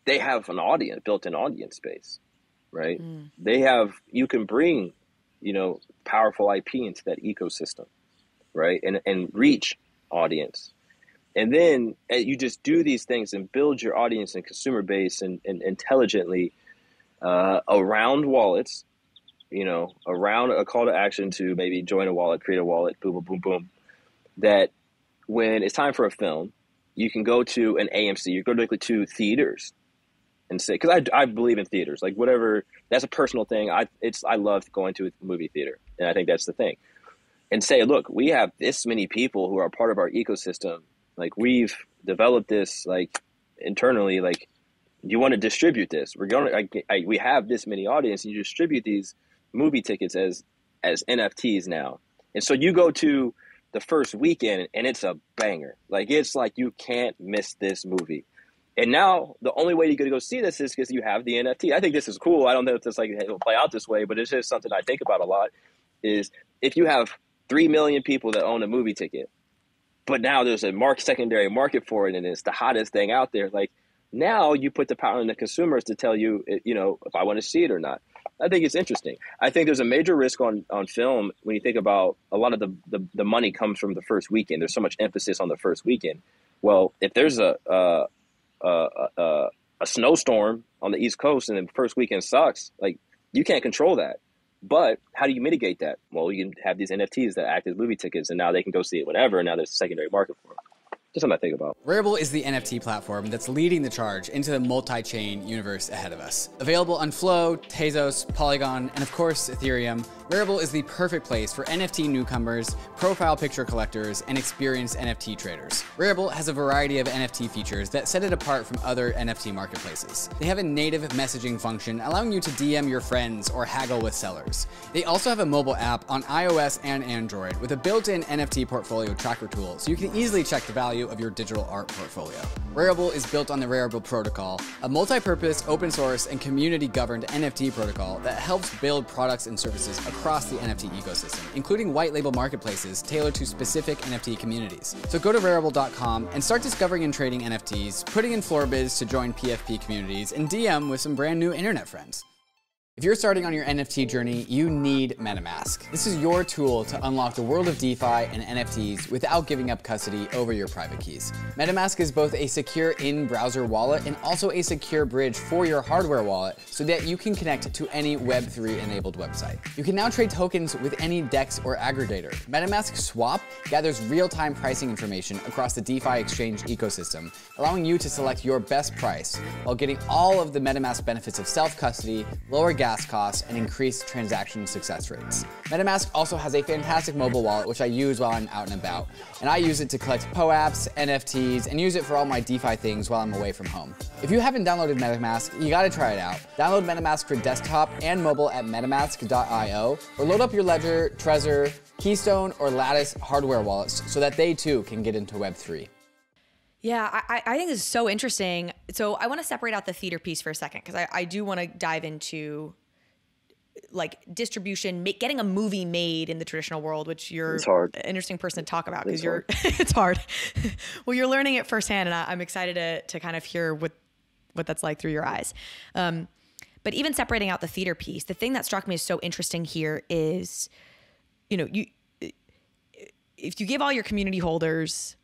they have an audience, built-in audience space, right? You can bring, you know, powerful IP into that ecosystem, right? And reach audience. And then you just do these things and build your audience and consumer base and intelligently around wallets, you know, around a call to action to maybe join a wallet, create a wallet, boom, boom, boom, boom. That when it's time for a film, you can go to an AMC, you go directly to theaters and say, because I believe in theaters, like whatever, that's a personal thing. I love going to a movie theater, and I think that's the thing. And say, look, we have this many people who are part of our ecosystem. Like we've developed this, like internally, like you want to distribute this. We have this many audience, and you distribute these movie tickets as NFTs now. And so you go to the first weekend and it's a banger. Like it's like you can't miss this movie. And now the only way you're going to go see this is because you have the NFT. I think this is cool. I don't know if this it'll play out this way, but it's just something I think about a lot. Is if you have 3 million people that own a movie ticket, but now there's a secondary market for it, and it's the hottest thing out there. Like now you put the power in the consumers to tell you, you know, if I want to see it or not. I think it's interesting. I think there's a major risk on film when you think about a lot of the money comes from the first weekend. There's so much emphasis on the first weekend. Well, if there's a snowstorm on the East Coast and the first weekend sucks, like you can't control that. But how do you mitigate that? Well, you can have these NFTs that act as movie tickets, and now they can go see it whenever, and now there's a secondary market for it. Just something I think about. Rarible is the NFT platform that's leading the charge into the multi-chain universe ahead of us. Available on Flow, Tezos, Polygon, and of course, Ethereum, Rarible is the perfect place for NFT newcomers, profile picture collectors, and experienced NFT traders. Rarible has a variety of NFT features that set it apart from other NFT marketplaces. They have a native messaging function allowing you to DM your friends or haggle with sellers. They also have a mobile app on iOS and Android with a built-in NFT portfolio tracker tool, so you can easily check the value of your digital art portfolio. Rarible is built on the Rarible protocol, a multi-purpose, open source, and community-governed NFT protocol that helps build products and services across the NFT ecosystem, including white label marketplaces tailored to specific NFT communities. So go to Rarible.com and start discovering and trading NFTs, putting in floor bids to join PFP communities, and DM with some brand new internet friends. If you're starting on your NFT journey, you need MetaMask. This is your tool to unlock the world of DeFi and NFTs without giving up custody over your private keys. MetaMask is both a secure in-browser wallet and also a secure bridge for your hardware wallet so that you can connect to any Web3 enabled website. You can now trade tokens with any DEX or aggregator. MetaMask Swap gathers real-time pricing information across the DeFi exchange ecosystem, allowing you to select your best price while getting all of the MetaMask benefits of self-custody, lower gas costs, and increased transaction success rates. MetaMask also has a fantastic mobile wallet, which I use while I'm out and about. And I use it to collect POAPs, NFTs, and use it for all my DeFi things while I'm away from home. If you haven't downloaded MetaMask, you gotta try it out. Download MetaMask for desktop and mobile at metamask.io, or load up your Ledger, Trezor, Keystone, or Lattice hardware wallets so that they too can get into Web3. Yeah, I think this is so interesting. So I want to separate out the theater piece for a second, because I do want to dive into like distribution, getting a movie made in the traditional world, which you're an interesting person to talk about because it's hard. Well, you're learning it firsthand, and I'm excited to kind of hear what that's like through your eyes. But even separating out the theater piece, the thing that struck me as so interesting here is, you know, if you give all your community holders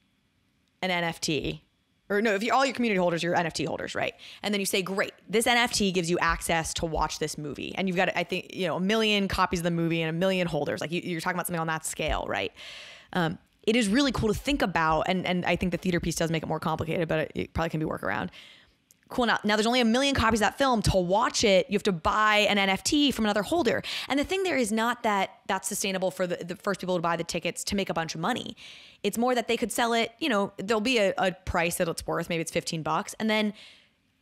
an NFT, or no, if all your community holders, you're NFT holders, right? And then you say, great, this NFT gives you access to watch this movie. And you've got, I think, 1 million copies of the movie and 1 million holders. Like you're talking about something on that scale, right? It is really cool to think about. And I think the theater piece does make it more complicated, but it probably can be worked around. Cool. Now there's only 1 million copies of that film. To watch it, you have to buy an NFT from another holder. And the thing there is not that that's sustainable for the first people to buy the tickets to make a bunch of money. It's more that they could sell it, there'll be a price that it's worth. Maybe it's $15. And then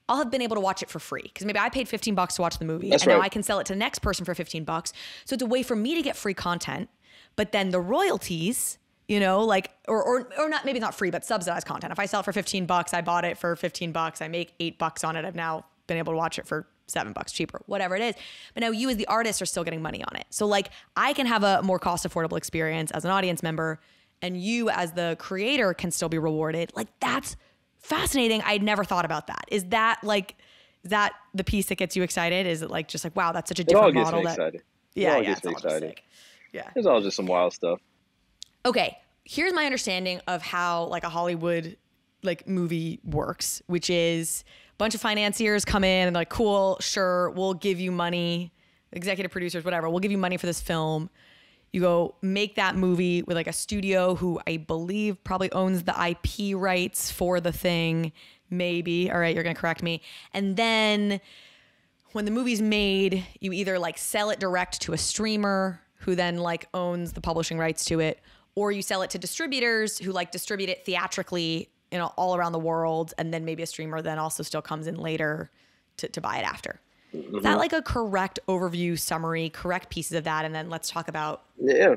I'll have been able to watch it for free because maybe I paid $15 to watch the movie. Now I can sell it to the next person for $15. So it's a way for me to get free content, but then the royalties, or not, maybe not free, but subsidized content. If I sell it for $15, I bought it for $15, I make $8 on it. I've now been able to watch it for $7 cheaper, whatever it is. But now you as the artist are still getting money on it. So like I can have a more cost affordable experience as an audience member, and you as the creator can still be rewarded. Like that's fascinating. I'd never thought about that. Is that the piece that gets you excited? Is it like, just like, wow, that's such a different model? It all gets me excited. Yeah, it gets me excited. Yeah. It's all just some wild stuff. Okay, here's my understanding of how like a Hollywood like movie works, which is a bunch of financiers come in and like, cool, sure, we'll give you money, executive producers, whatever, we'll give you money for this film. You go make that movie with like a studio who I believe probably owns the IP rights for the thing, maybe. All right, you're gonna correct me. And then when the movie's made, you either like sell it direct to a streamer who then like owns the publishing rights to it, or you sell it to distributors who like distribute it theatrically, all around the world. And then maybe a streamer then also still comes in later to buy it after. Mm-hmm. Is that like a correct overview, summary, correct pieces of that? And then let's talk about. Yeah.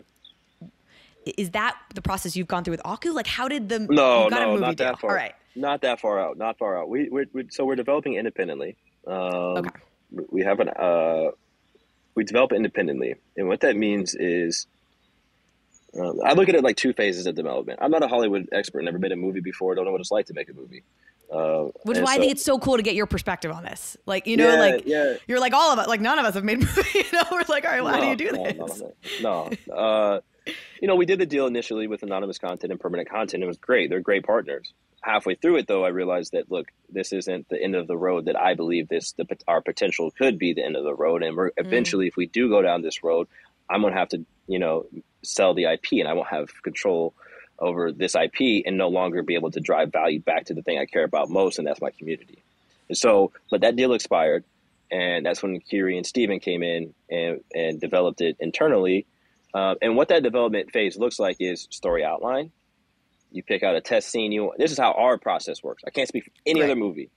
Is that the process you've gone through with Aku? Like how did the, no, not that far. All right. Not that far out. Not far out. We're developing independently. Okay. We have we develop independently. And what that means is, I look at it like 2 phases of development. I'm not a Hollywood expert, never made a movie before, don't know what it's like to make a movie. Which is why I think it's so cool to get your perspective on this. Like, you're like all of us, like none of us have made movies, We're like, all right, well, how do you do this? No. We did the deal initially with anonymous content and permanent content. It was great. They're great partners. Halfway through it, though, I realized that, look, this isn't the end of the road that I believe our potential could be the end of the road. And we're eventually, if we do go down this road, I'm going to have to, sell the IP, and I won't have control over this IP and no longer be able to drive value back to the thing I care about most, and that's my community. And so, but that deal expired, and that's when Kiri and Steven came in and developed it internally. And what that development phase looks like is story outline. You pick out a test scene. This is how our process works. I can't speak for any other movie.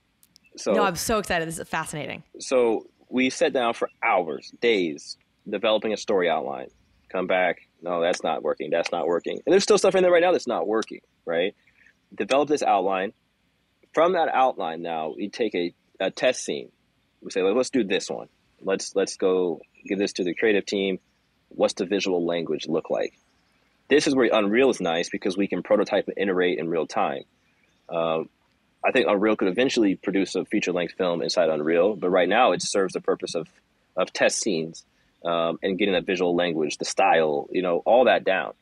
So no, I'm so excited. This is fascinating. So we sat down for hours, days, developing a story outline. Come back. No, that's not working. That's not working. And there's still stuff in there right now that's not working, right? Develop this outline. From that outline now, we take a test scene. We say, let's do this one. Let's go give this to the creative team. What's the visual language look like? This is where Unreal is nice because we can prototype and iterate in real time. I think Unreal could eventually produce a feature-length film inside Unreal, but right now it serves the purpose of test scenes. And getting that visual language, the style, all that down.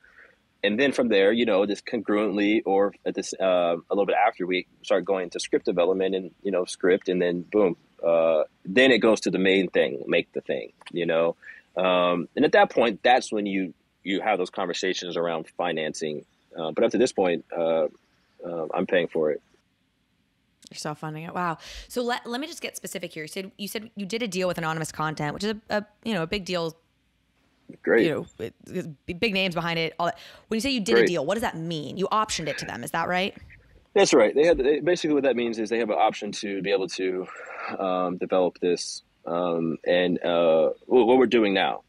And then from there, just congruently or at this, a little bit after we start going into script development and, script, and then boom, then it goes to the main thing, make the thing, and at that point, that's when you have those conversations around financing. But up to this point, I'm paying for it. You're self-funding it. Wow. So let me just get specific here. You said you did a deal with anonymous content, which is a big deal. Great. Big names behind it. All that. When you say you did a deal, what does that mean? You optioned it to them. Is that right? That's right. Basically what that means is they have an option to be able to develop this and what we're doing now.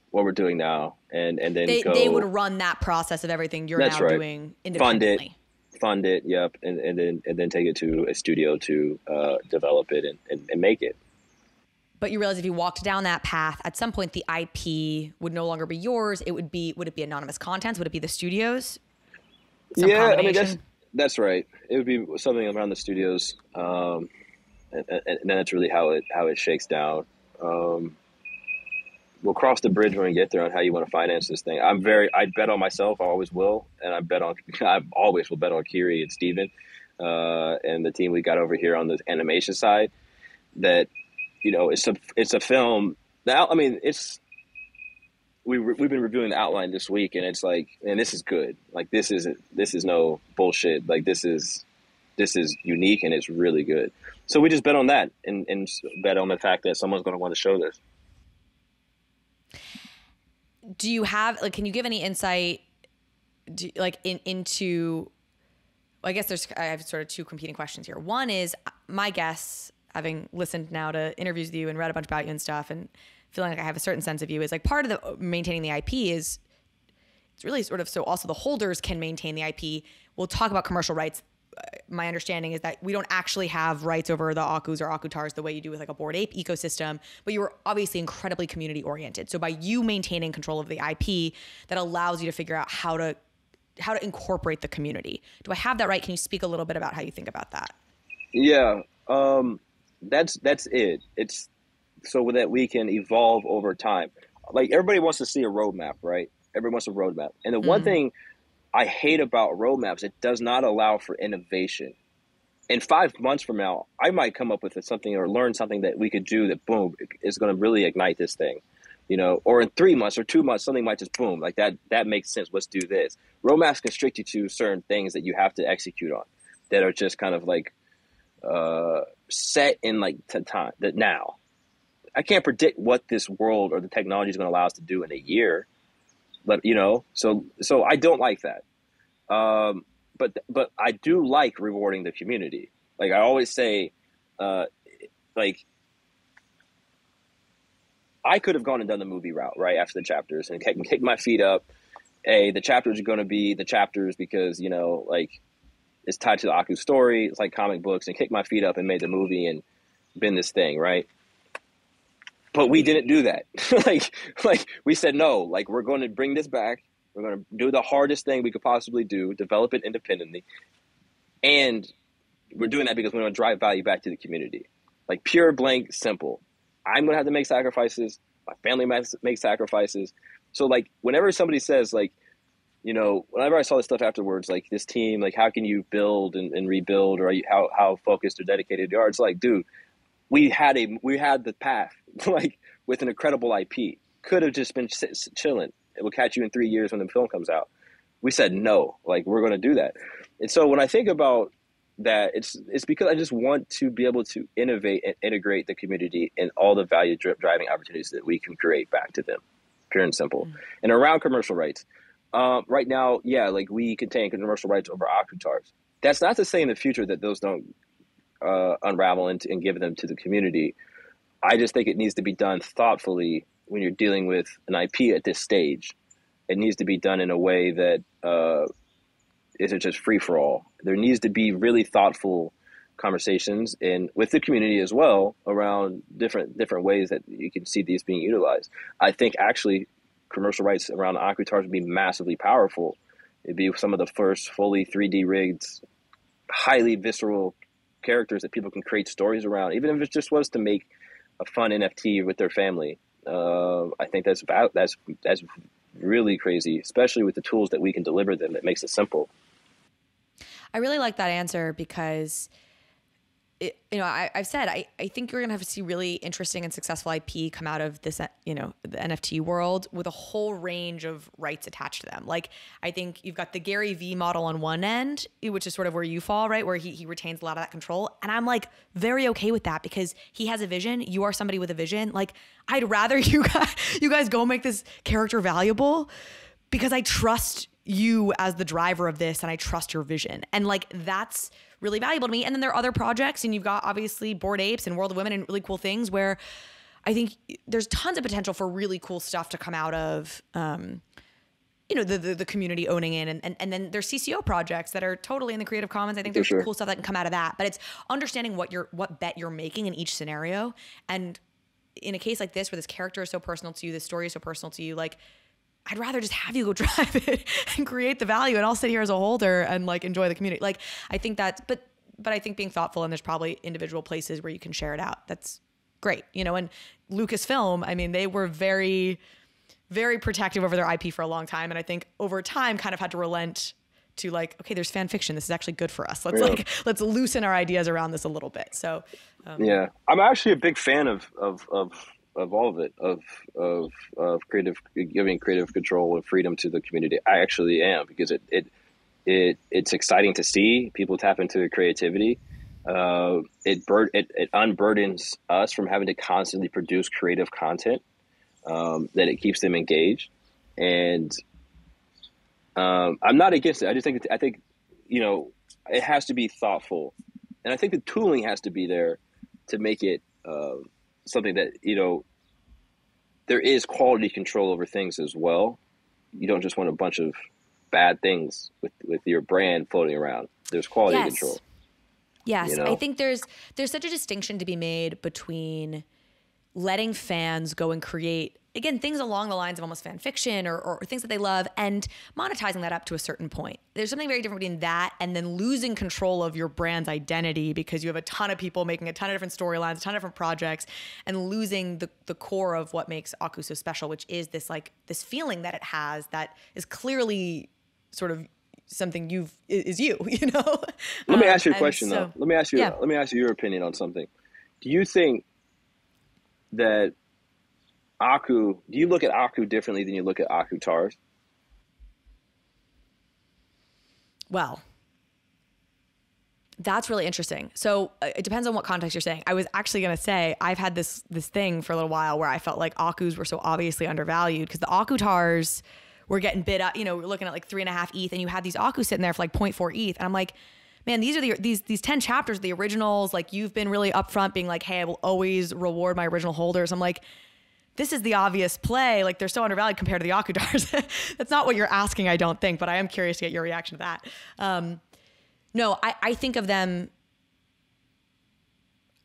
And then they would run that process of everything you're now doing independently. Fund it, yep, and then take it to a studio to develop it and make it. But you realize if you walked down that path, at some point the IP would no longer be yours. Would it be anonymous contents? Would it be the studios? Yeah, I mean that's right. It would be something around the studios, and that's really how it shakes down. We'll cross the bridge when we get there on how you want to finance this thing. I bet on myself. I always will. And I always will bet on Kiri and Steven. and the team we got over here on the animation side, that, you know, it's a film. Now, I mean, we've been reviewing the outline this week, and it's like, and this is good. Like, this is no bullshit. Like, this is unique, and it's really good. So we just bet on that, and bet on the fact that someone's going to want to show this. Do you have, like, can you give any insight, into, I guess I have sort of two competing questions here. One is, my guess, having listened now to interviews with you and read a bunch about you and stuff, and feeling like I have a certain sense of you, is like part of the maintaining the IP is it's really sort of so also the holders can maintain the IP. We'll talk about commercial rights. My understanding is that we don't actually have rights over the Akus or Akutars the way you do with like a Bored Ape ecosystem, but you were obviously incredibly community oriented. So by you maintaining control of the IP, that allows you to figure out how to incorporate the community. Do I have that right? Can you speak a little bit about how you think about that? Yeah, that's it. It's so that we can evolve over time. Like, everybody wants to see a roadmap, right? Everybody wants a roadmap. And the one thing I hate about roadmaps, it does not allow for innovation. In 5 months from now, I might come up with something or learn something that we could do that, boom, is going to really ignite this thing, you know. Or in 3 months or 2 months, something might just boom, like that makes sense. Let's do this. Roadmaps constrict you to certain things that you have to execute on, that are just kind of like set in like time. That now, I can't predict what this world or the technology is going to allow us to do in a year. But, you know, so I don't like that. But I do like rewarding the community. Like, I always say, like, I could have gone and done the movie route right after the chapters and kick my feet up. Hey, the chapters are going to be the chapters because, you know, like, it's tied to the Aku story. It's like comic books, and kick my feet up and made the movie and been this thing, right? But we didn't do that. like we said, no, like, we're going to bring this back. We're going to do the hardest thing we could possibly do, develop it independently. And we're doing that because we want to drive value back to the community. Like, pure, blank, simple. I'm going to have to make sacrifices. My family makes sacrifices. So, like, whenever somebody says, like, you know, whenever I saw this stuff afterwards, like, this team, like, how can you build and rebuild, or how focused or dedicated you are? It's like, dude, we had the path, like, with an incredible IP. Could have just been chilling. It will catch you in 3 years when the film comes out. We said no, like, we're going to do that. And so when I think about that, it's because I just want to be able to innovate and integrate the community and all the value driving opportunities that we can create back to them, pure and simple. And around commercial rights, right now, yeah, like, we contain commercial rights over Akutars. That's not to say in the future that those don't unravel and give them to the community. I just think it needs to be done thoughtfully when you're dealing with an IP at this stage. It needs to be done in a way that isn't just free for all. There needs to be really thoughtful conversations and with the community as well around different ways that you can see these being utilized. I think actually commercial rights around Akutars would be massively powerful. It'd be some of the first fully 3D rigged, highly visceral characters that people can create stories around, even if it just was to make a fun NFT with their family. I think that's really crazy, especially with the tools that we can deliver them. That makes it simple. I really like that answer because, I've said, I think you're going to have to see really interesting and successful IP come out of this, the NFT world with a whole range of rights attached to them. Like, I think you've got the Gary V model on one end, which is sort of where you fall, right? Where he retains a lot of that control. And I'm like very okay with that because he has a vision. You are somebody with a vision. Like, I'd rather you guys go make this character valuable because I trust you as the driver of this and I trust your vision. And like, that's really valuable to me. And then there are other projects, and you've got obviously Bored Apes and World of Women and really cool things where I think there's tons of potential for really cool stuff to come out of, the community owning in. And then there's CCO projects that are totally in the Creative Commons. I think there's cool stuff that can come out of that, but it's understanding what bet you're making in each scenario. And in a case like this, where this character is so personal to you, this story is so personal to you, like, I'd rather just have you go drive it and create the value, and I'll sit here as a holder and like enjoy the community. Like, I think that's, but I think being thoughtful, and there's probably individual places where you can share it out. That's great. And Lucasfilm, I mean, they were very, very protective over their IP for a long time. And I think over time kind of had to relent to like, okay, there's fan fiction. This is actually good for us. Let's loosen our ideas around this a little bit. So, yeah, I'm actually a big fan of all of it, of giving creative control and freedom to the community. I actually am, because it's exciting to see people tap into their creativity. It unburdens us from having to constantly produce creative content, that it keeps them engaged. And I'm not against it. I think, it has to be thoughtful, and I think the tooling has to be there to make it something that, there is quality control over things as well. You don't just want a bunch of bad things with your brand floating around. There's quality control. Yes, I think there's such a distinction to be made between letting fans go and create, again, things along the lines of almost fan fiction or things that they love, and monetizing that up to a certain point. There's something very different between that and then losing control of your brand's identity because you have a ton of people making a ton of different storylines, a ton of different projects, and losing the core of what makes Aku so special, which is this feeling that it has that is clearly sort of something is you. Let me ask you a question though. Let me ask you your opinion on something. Do you think that do you look at Aku differently than you look at Akutars? Well, that's really interesting. So it depends on what context you're saying. I was actually going to say, I've had this thing for a little while where I felt like Akus were so obviously undervalued because the Akutars were getting bid up, we're looking at like 3.5 ETH, and you had these Aku sitting there for like 0.4 ETH. And I'm like, man, these are these 10 chapters, the originals, like you've been really upfront being like, hey, I will always reward my original holders. I'm like, this is the obvious play. Like they're so undervalued compared to the Akutars. That's not what you're asking, I don't think, but I am curious to get your reaction to that. No, I think of them,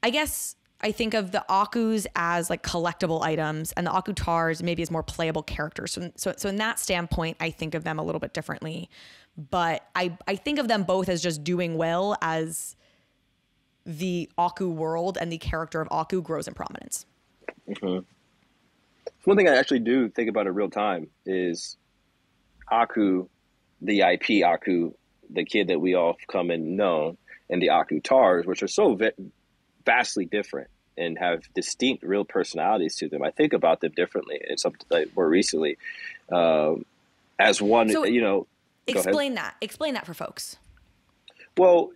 I guess I think of the Akus as like collectible items and the Akutars maybe as more playable characters. So in that standpoint, I think of them a little bit differently, but I think of them both as just doing well as the Aku world and the character of Aku grows in prominence. Mm-hmm. One thing I actually do think about in real time is Aku, the IP Aku, the kid that we all come and know, and the Akutars, which are so vastly different and have distinct real personalities to them. I think about them differently, and something like more recently, as one. So, explain that. Explain that for folks. Well,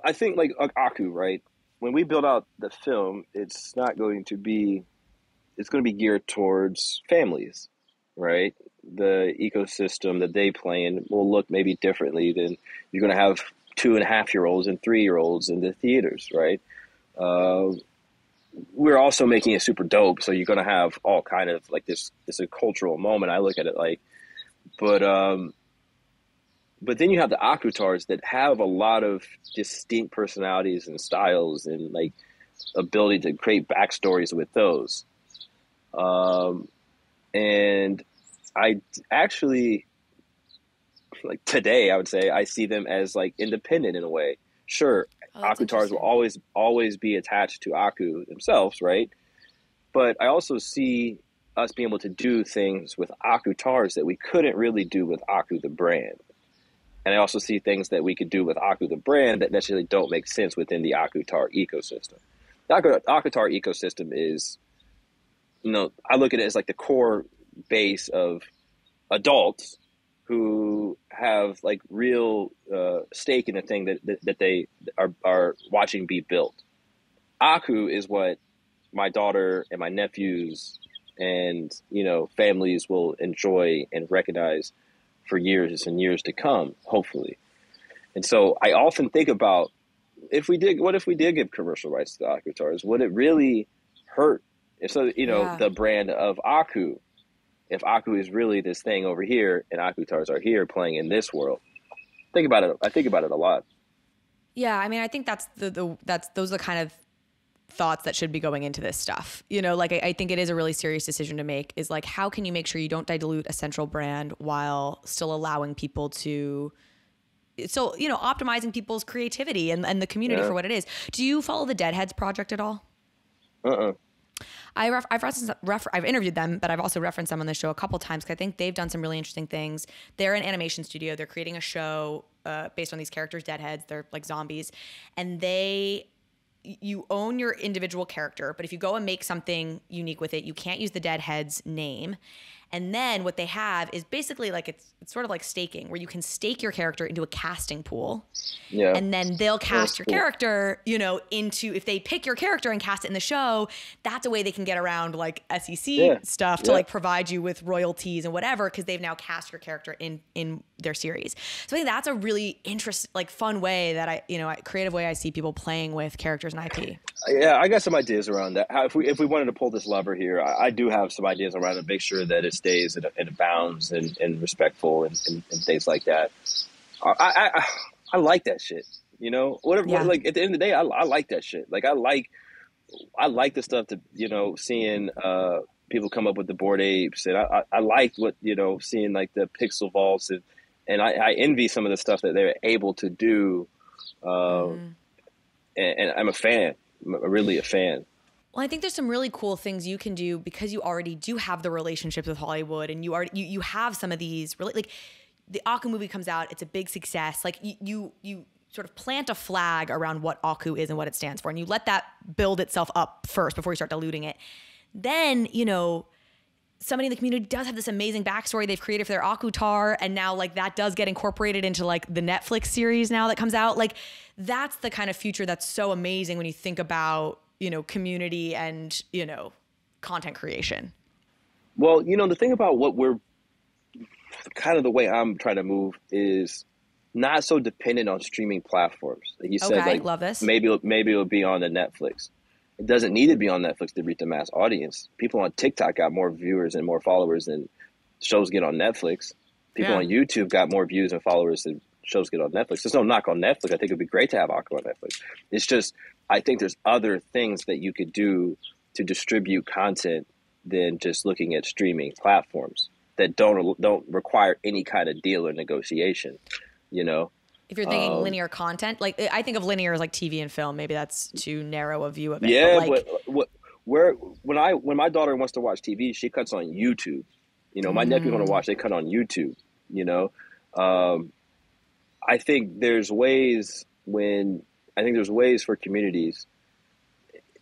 I think like Aku, right? When we build out the film, it's going to be geared towards families, right? The ecosystem that they play in will look maybe differently than you're going to have 2.5-year-olds and 3-year-olds in the theaters, right? We're also making it super dope, so you're going to have all kind of like this a cultural moment. I look at it like, but then you have the Akutars that have a lot of distinct personalities and styles and like ability to create backstories with those. And I actually, like today, I would say I see them as like independent in a way. Sure, Akutars will always be attached to Aku themselves, right? But I also see us being able to do things with Akutars that we couldn't really do with Aku the brand. And I also see things that we could do with Aku the brand that necessarily don't make sense within the Akutar ecosystem. The Akutar ecosystem is, I look at it as like the core base of adults who have like real stake in the thing that they are watching be built. Aku is what my daughter and my nephews and families will enjoy and recognize for years and years to come, hopefully. And so I often think about what if we did give commercial rights to the Akutars? Would it really hurt if the brand of Aku, if Aku is really this thing over here and Akutars are here playing in this world? Think about it. I think about it a lot. Yeah, I mean, I think those are the kind of thoughts that should be going into this stuff. I think it is a really serious decision to make, is like, how can you make sure you don't dilute a central brand while still allowing people to, optimizing people's creativity and the community for what it is. Do you follow the Deadheads project at all? I've interviewed them, but I've also referenced them on the show a couple times because I think they've done some really interesting things. They're an animation studio. They're creating a show based on these characters, deadheads. They're like zombies, and you own your individual character, but if you go and make something unique with it, you can't use the deadhead's name. And then what they have is basically like it's sort of like staking, where you can stake your character into a casting pool. Yeah. And then they'll cast your character, into, if they pick your character and cast it in the show, that's a way they can get around like SEC stuff to like provide you with royalties and whatever, because they've now cast your character in their series. So I think that's a really interesting, like fun way that creative way I see people playing with characters and IP. Yeah, I got some ideas around that. If we wanted to pull this lever here, I do have some ideas around it. Make sure that it stays in bounds and respectful and things like that. I like that shit. Whatever. Like at the end of the day, I like that shit. Like I like the stuff to seeing people come up with the Bored Apes, and I like what seeing like the pixel vaults and I envy some of the stuff that they're able to do. And I'm a fan. I'm really a fan. Well, I think there's some really cool things you can do because you already do have the relationships with Hollywood, and you have some of these really, like the Aku movie comes out, it's a big success. Like you sort of plant a flag around what Aku is and what it stands for, and you let that build itself up first before you start diluting it. Then, somebody in the community does have this amazing backstory they've created for their Akutar, and now like that does get incorporated into like the Netflix series now that comes out. Like that's the kind of future that's so amazing when you think about, community and, content creation. Well, the thing about what we're kind of the way I'm trying to move is not so dependent on streaming platforms. Like you said, like love this. Maybe it'll be on the Netflix. It doesn't need to be on Netflix to reach the mass audience. People on TikTok got more viewers and more followers than shows get on Netflix. People on YouTube got more views and followers than shows get on Netflix. There's no knock on Netflix. I think it'd be great to have Aku on Netflix. It's just, I think there's other things that you could do to distribute content than just looking at streaming platforms that don't require any kind of deal or negotiation, If you're thinking linear content, like I think of linear as like TV and film. Maybe that's too narrow a view of it. Yeah, but when my daughter wants to watch TV, she cuts on YouTube. My nephew want to watch, they cut on YouTube. I think there's ways for communities.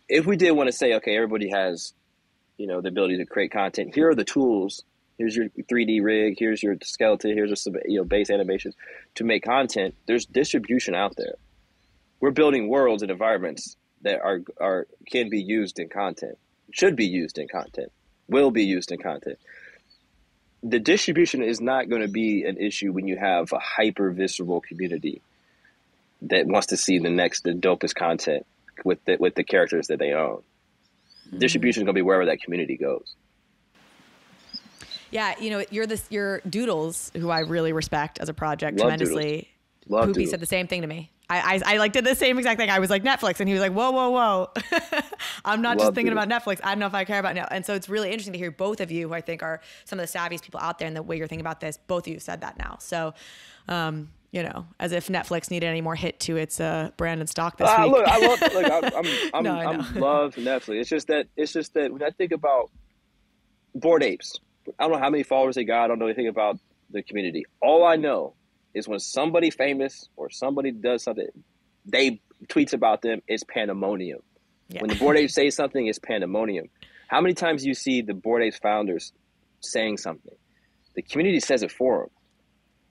If we did want to say, okay, everybody has, the ability to create content. Here are the tools. Here's your 3D rig. Here's your skeleton. Here's your base animations to make content. There's distribution out there. We're building worlds and environments that can be used in content, should be used in content, will be used in content. The distribution is not going to be an issue when you have a hyper visceral community that wants to see the dopest content with the characters that they own. Distribution is going to be wherever that community goes. Yeah, you're Doodles, who I really respect as a project Love tremendously. Love Poopy Doodles. said the same thing to me. I like did the same exact thing. I was like Netflix, and he was like, whoa. I'm not just thinking about Netflix. I don't know if I care about now. And so it's really interesting to hear both of you, who I think are some of the savviest people out there, and the way you're thinking about this. Both of you said that now. So, as if Netflix needed any more hit to its brand and stock this week. Look, I love Netflix. It's just that when I think about Bored Apes, I don't know how many followers they got. I don't know anything about the community. All I know is when somebody famous or somebody does something, they tweets about them, it's pandemonium. Yeah. When the Bored Apes say something, it's pandemonium. How many times do you see the Bored Apes founders saying something? The community says it for them.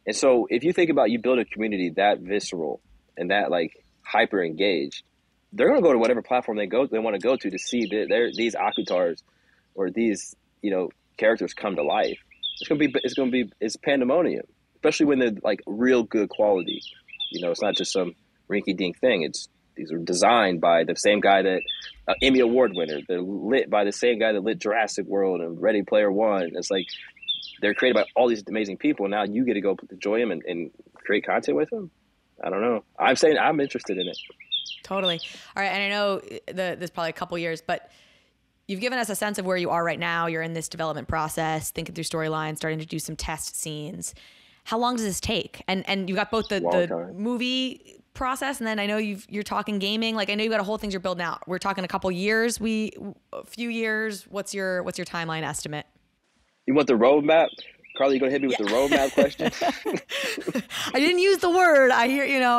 And so if you think about you build a community that visceral and that like hyper engaged, they're going to go to whatever platform they want to go to see these Akutars or these characters come to life. It's pandemonium, especially when they're like real good quality. It's not just some rinky-dink thing. These are designed by the same guy that Emmy Award winner. They're lit by the same guy that lit Jurassic World and Ready Player One. It's like they're created by all these amazing people. Now you get to go enjoy them and create content with them. I don't know. I'm saying I'm interested in it. Totally. All right. And I know there's probably a couple years, but you've given us a sense of where you are right now. You're in this development process, thinking through storylines, starting to do some test scenes. How long does this take? And you got both the movie process? And then I know you're talking gaming. Like I know you've got a whole thing you're building out. We're talking a couple years. A few years. What's your timeline estimate? You want the roadmap? Carly, you gonna hit me with the roadmap question? I didn't use the word. I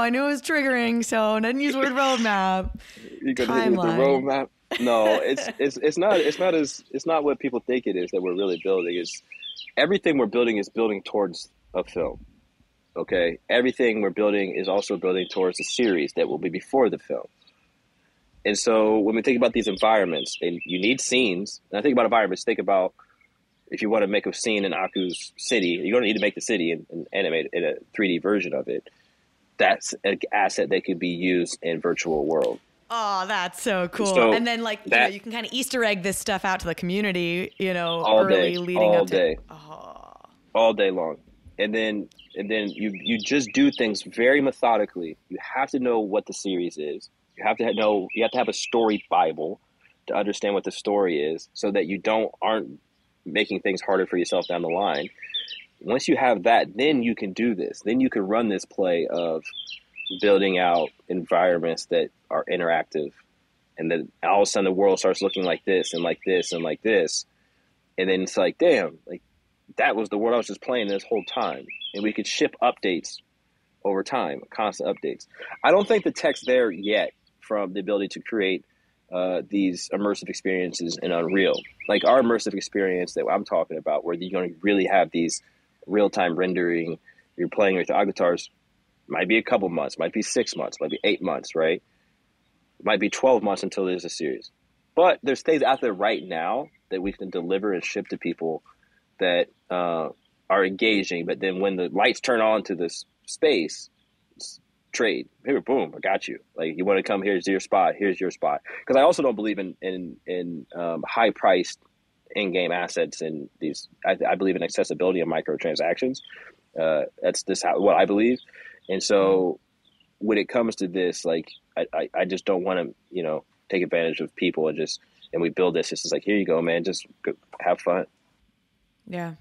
knew it was triggering, so I didn't use the word roadmap. You gonna hit me with the roadmap? No, it's not what people think it is that we're really building. Is everything we're building is building towards a film. Okay, everything we're building is also building towards a series that will be before the film. And so when we think about these environments, and you need scenes. And I think about environments. Think about if you want to make a scene in Aku's city, you're going to need to make the city and animate it in a 3D version of it. That's an asset that could be used in virtual world. Oh, that's so cool. So and then you can kind of Easter egg this stuff out to the community, all day long. And then you just do things very methodically. You have to know what the series is. You have to have a story Bible to understand what the story is so that you aren't making things harder for yourself down the line. Once you have that, then you can do this. Then you can run this play of building out environments that are interactive, and then all of a sudden the world starts looking like this and like this and like this. And then it's like, damn, like that was the world I was just playing this whole time. And we could ship updates over time, constant updates. I don't think the tech's there yet from the ability to create these immersive experiences in Unreal. Like our immersive experience that I'm talking about, where you're going to really have these real-time rendering, you're playing with the Akutars, might be a couple months, might be 6 months, might be 8 months, right? Might be 12 months until there's a series. But there's things out there right now that we can deliver and ship to people that are engaging. But then when the lights turn on to this space, trade. Here, boom, I got you. Like, you want to come, here's your spot, here's your spot. Because I also don't believe in high-priced in-game assets and these. I believe in accessibility and microtransactions. That's what I believe. And so when it comes to this, like, I just don't want to, take advantage of people and we build this. It's just like, here you go, man, just go, have fun. Yeah.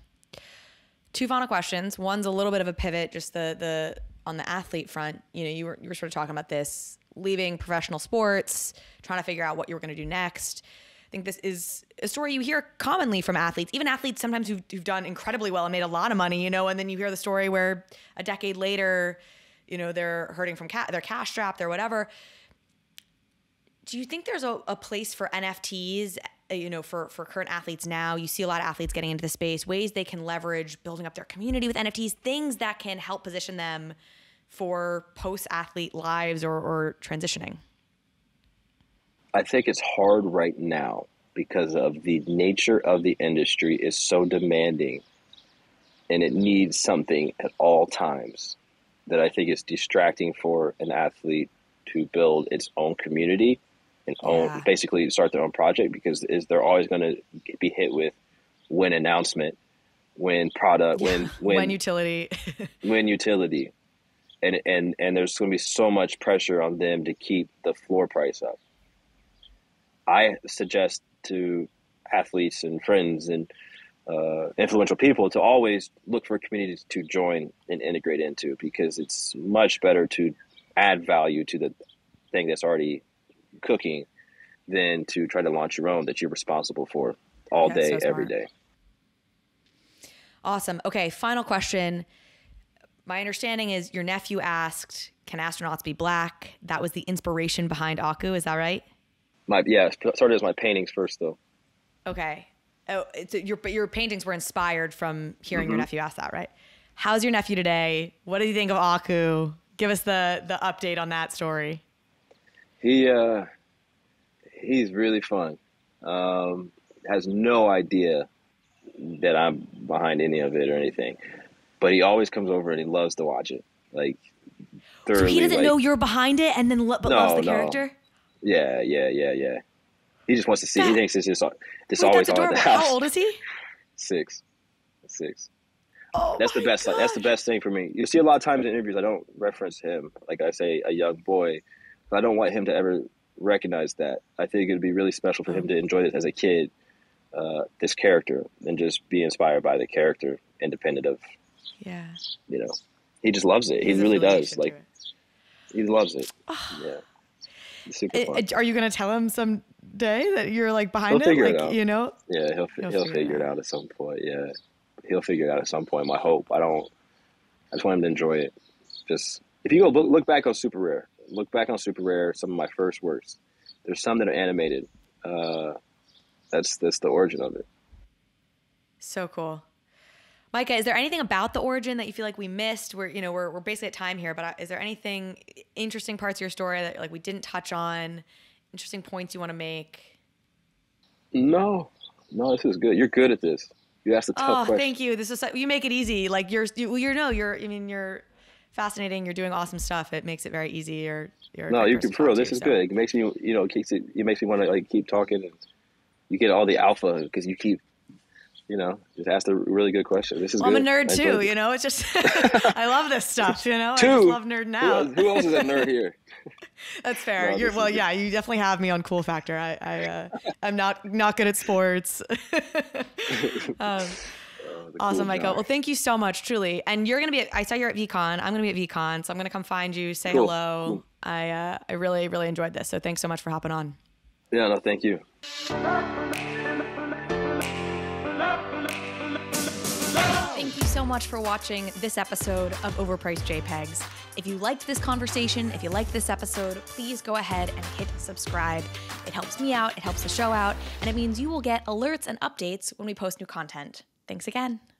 2 final questions. One's a little bit of a pivot, just the on the athlete front. You were sort of talking about this, leaving professional sports, trying to figure out what you were going to do next. I think this is a story you hear commonly from athletes, even athletes sometimes who've done incredibly well and made a lot of money, and then you hear the story where a decade later, they're hurting from they're cash strapped or whatever. Do you think there's a place for NFTs, for current athletes now? You see a lot of athletes getting into the space, ways they can leverage building up their community with NFTs, things that can help position them for post-athlete lives or transitioning? I think it's hard right now because of the nature of the industry is so demanding and it needs something at all times that I think is distracting for an athlete to build its own community and basically start their own project, because they're always going to be hit with when announcement, when product, when utility, when utility. And there's going to be so much pressure on them to keep the floor price up. I suggest to athletes and friends and influential people to always look for communities to join and integrate into, because it's much better to add value to the thing that's already cooking than to try to launch your own that you're responsible for all day, every day. Awesome. Okay, final question. My understanding is your nephew asked, can astronauts be black? That was the inspiration behind Aku. Is that right? Started as my paintings first, though. Okay. Oh, your paintings were inspired from hearing your nephew ask that, right? How's your nephew today? What did you think of Aku? Give us the update on that story. He's really fun. Has no idea that I'm behind any of it or anything, but he always comes over and he loves to watch it. Like, thoroughly. So he doesn't know you're behind it, and then loves the character. Yeah. He just wants to see. He thinks it's just Wait, always on at the house. How old is he? 6. Oh, that's the best. That's the best thing for me. You see, a lot of times in interviews, I don't reference him. Like, I say a young boy, but I don't want him to ever recognize that. I think it'd be really special for him to enjoy this as a kid, this character, and just be inspired by the character, independent of. Yeah. He just loves it. He really does. Like, He loves it. Yeah. It's super fun. Are you going to tell him someday that you're like behind He'll him? figure Like, it out. you know? Yeah, he'll figure it out at some point. Yeah. He'll figure it out at some point. My hope. I just want him to enjoy it. Just, if you go look back on Super Rare, some of my first works. There's some that are animated. That's the origin of it. So cool. Micah, is there anything about the origin that you feel like we missed? We're basically at time here, but is there anything interesting parts of your story that like we didn't touch on? Interesting points you want to make? No, this is good. You're good at this. You asked a tough question. Thank you. You make it easy. Like you're fascinating. You're doing awesome stuff. It makes it very easy. You're for real. This is good. It makes me, it makes me want to like keep talking, and you get all the alpha because you keep, just ask a really good question. This is good. I'm a nerd too. It's just, I love this stuff, I just love nerding out. Who else is a nerd here? That's fair. You definitely have me on cool factor. I'm not good at sports. Awesome, Micah. Well, thank you so much, truly. And you're going to be I saw you're at VCon. I'm going to be at VCon, so I'm going to come find you, say hello. Cool. I really, really enjoyed this. So thanks so much for hopping on. Yeah, no, thank you. Thank you so much for watching this episode of Overpriced JPEGs. If you liked this conversation, if you liked this episode, please go ahead and hit subscribe. It helps me out, it helps the show out, and it means you will get alerts and updates when we post new content. Thanks again.